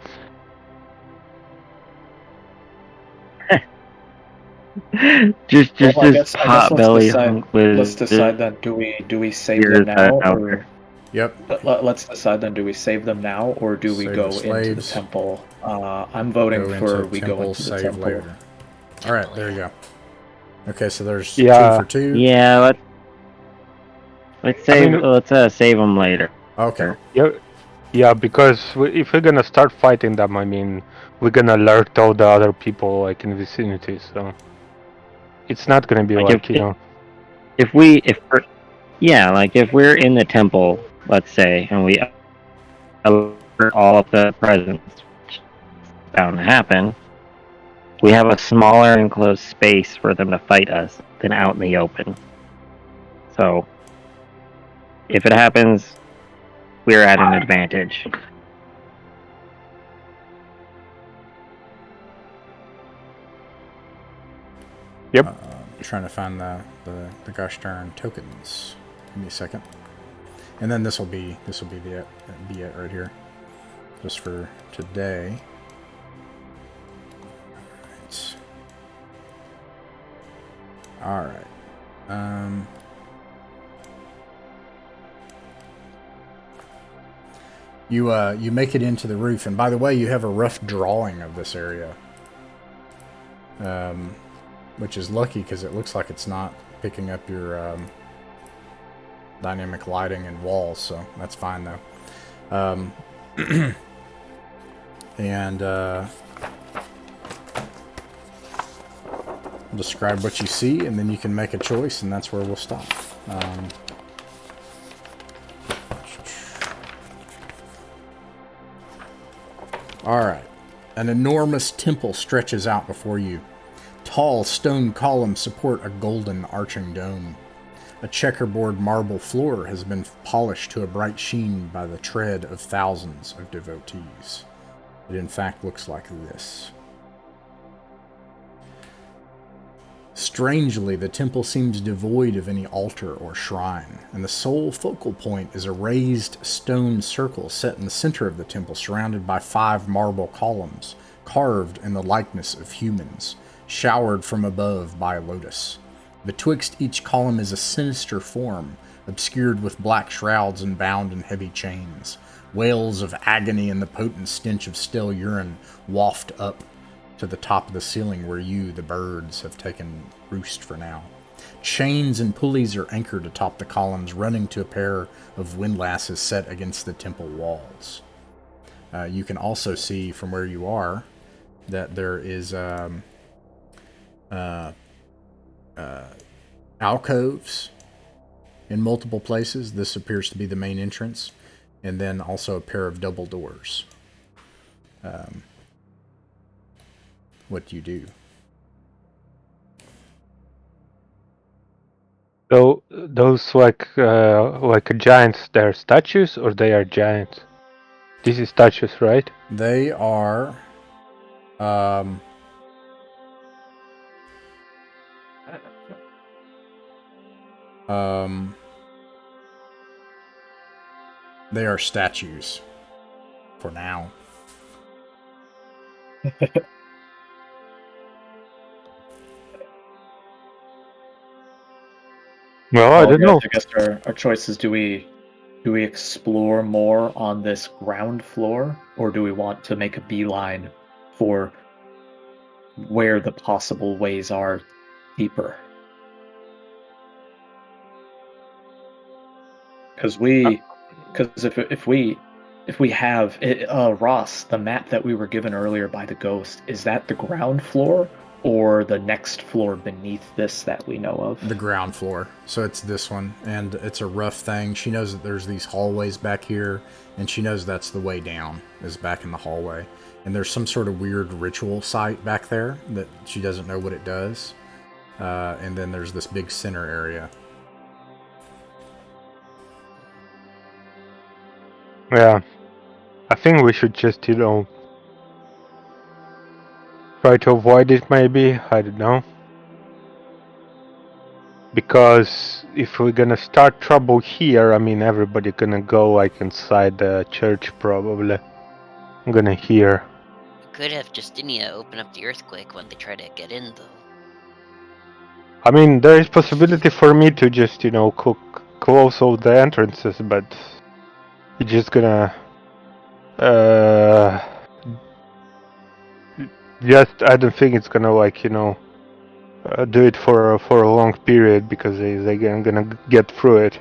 just Well, this hot belly hunk with. Let's decide then. Do we save them now, or Yep. let's decide then. Do we save them now, or do we Save go the into the slaves. temple? I'm voting for we go into the save temple. later. All right, there you go. Okay, so there's 2 Yeah. for 2. Yeah, let's save them later. Okay. Yeah, because if we're gonna start fighting them, I mean, we're gonna alert all the other people like in the vicinity, so it's not gonna be if we're in the temple, let's say, and we alert all of the presence, which is bound to happen, we have a smaller enclosed space for them to fight us than out in the open. So, if it happens, we're at an advantage. Yep. I'm trying to find the gosh darn tokens. Give me a second. And then this will be it right here, just for today. All right. You make it into the roof, and by the way, you have a rough drawing of this area, which is lucky because it looks like it's not picking up your dynamic lighting and walls, so that's fine though. And describe what you see, and then you can make a choice, and that's where we'll stop. Alright. An enormous temple stretches out before you. Tall stone columns support a golden arching dome. A checkerboard marble floor has been polished to a bright sheen by the tread of thousands of devotees. It in fact looks like this. Strangely, the temple seems devoid of any altar or shrine, and the sole focal point is a raised stone circle set in the center of the temple, surrounded by 5 marble columns, carved in the likeness of humans, showered from above by a lotus. Betwixt each column is a sinister form, obscured with black shrouds and bound in heavy chains. Wails of agony and the potent stench of stale urine waft up to the top of the ceiling where you, the birds, have taken roost for now. Chains and pulleys are anchored atop the columns, running to a pair of windlasses set against the temple walls. You can also see from where you are that there is alcoves in multiple places. This appears to be the main entrance, and then also a pair of double doors. What do you do? So those like giants, they're statues or they are giants? This is statues, right? They are they are statues for now. Well, I don't know. I guess our choice is: do we explore more on this ground floor, or do we want to make a beeline for where the possible ways are deeper? Because if we have Ross, the map that we were given earlier by the ghost, is that the ground floor or the next floor beneath this that we know of? The ground floor. So it's this one, and it's a rough thing. She knows that there's these hallways back here, and she knows that's the way down, is back in the hallway. And there's some sort of weird ritual site back there that she doesn't know what it does. And then there's this big center area. Yeah, I think we should just, try to avoid it maybe, I don't know. Because if we're gonna start trouble here, I mean, everybody gonna go like inside the church probably. I'm gonna hear. We could have Justinia open up the earthquake when they try to get in, though. I mean, there is possibility for me to just, close all the entrances, but you're just gonna I don't think it's gonna do it for a long period, because they're gonna get through it.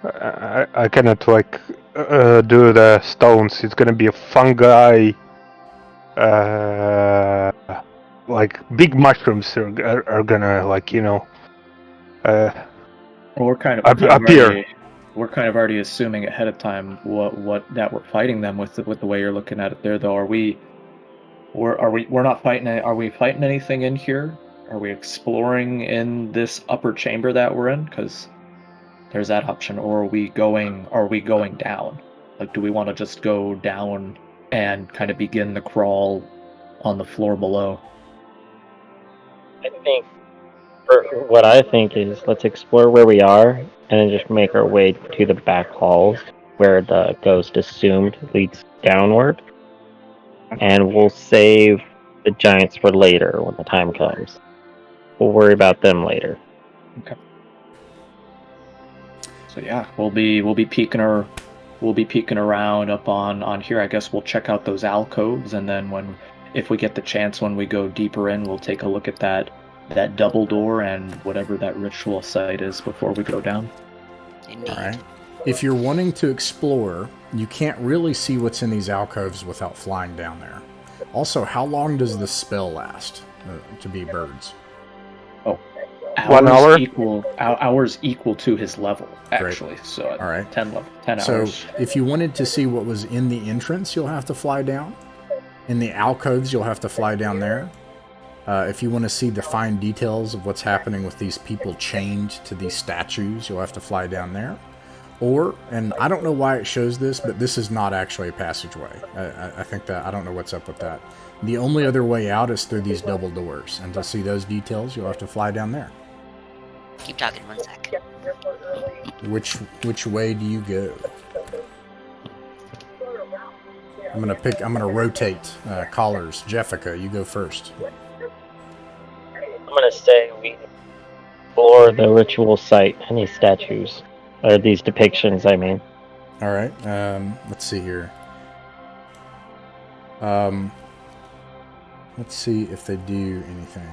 I cannot do the stones. It's gonna be a fungi, big mushrooms are gonna We're kind of appear. We're kind of already assuming ahead of time what that we're fighting them with the way you're looking at it there, though. We're not fighting. Are we fighting anything in here? Are we exploring in this upper chamber that we're in? Because there's that option. Or are we going down? Like, do we want to just go down and kind of begin the crawl on the floor below? What I think is, let's explore where we are, and then just make our way to the back halls where the ghost assumed leads downward. And we'll save the giants for later when the time comes. We'll worry about them later. Okay. So yeah, we'll be peeking around up on here. I guess we'll check out those alcoves, and then if we get the chance when we go deeper in, we'll take a look at that double door and whatever that ritual site is before we go down. Indeed. All right. If you're wanting to explore, you can't really see what's in these alcoves without flying down there. Also, how long does the spell last to be birds? Oh, 1 hour? Hours equal to his level, actually. Great. So All right. 10 hours. So if you wanted to see what was in the entrance, you'll have to fly down. In the alcoves, you'll have to fly down there. If you want to see the fine details of what's happening with these people chained to these statues, you'll have to fly down there. Or, and I don't know why it shows this, but this is not actually a passageway. I think that, I don't know what's up with that. The only other way out is through these double doors. And to see those details, you'll have to fly down there. Keep talking 1 sec. Which way do you go? I'm gonna rotate callers. Jeffica, you go first. I'm gonna say we explore the ritual site and these statues. Or these depictions, I mean. All right. Let's see here. Let's see if they do anything.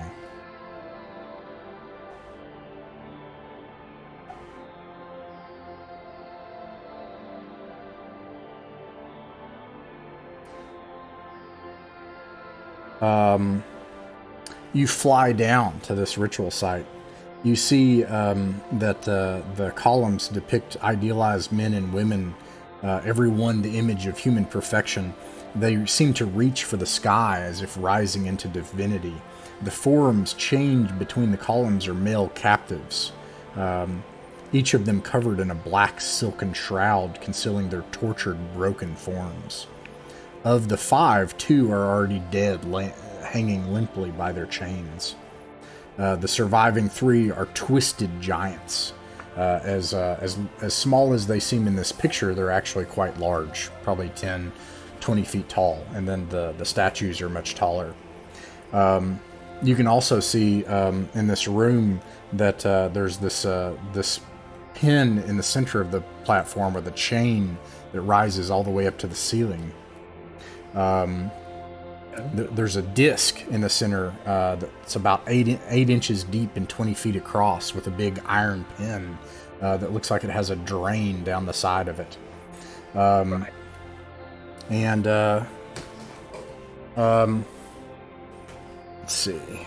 You fly down to this ritual site. You see that the columns depict idealized men and women, every one the image of human perfection. They seem to reach for the sky as if rising into divinity. The forms chained between the columns are male captives, each of them covered in a black silken shroud concealing their tortured, broken forms. Of the 5, 2 are already dead, hanging limply by their chains. The surviving 3 are twisted giants. As small as they seem in this picture, they're actually quite large, probably 10, 20 feet tall, and then the statues are much taller. You can also see in this room that there's this pin in the center of the platform with a chain that rises all the way up to the ceiling. There's a disc in the center that's about 8 inches deep and 20 feet across with a big iron pin that looks like it has a drain down the side of it. Let's see.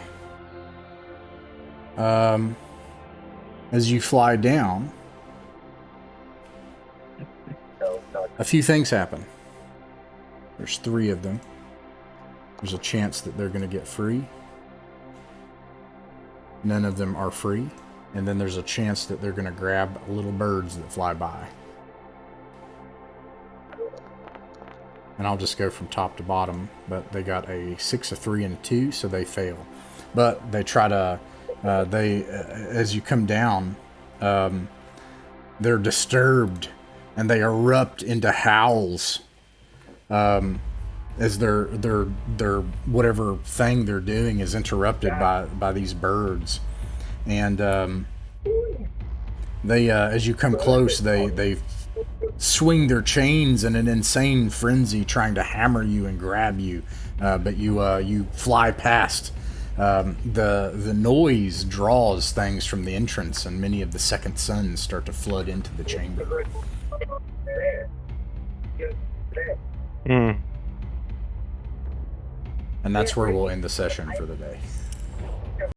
As you fly down, a few things happen. There's 3 of them. There's a chance that they're going to get free. None of them are free. And then there's a chance that they're going to grab little birds that fly by. And I'll just go from top to bottom. But they got a 6, a 3, and a 2, so they fail. But they try to... as you come down, they're disturbed. And they erupt into howls. As their whatever thing they're doing is interrupted by these birds, and they as you come close, they swing their chains in an insane frenzy, trying to hammer you and grab you, but you fly past. The noise draws things from the entrance, and many of the second suns start to flood into the chamber. And that's where we'll end the session for the day.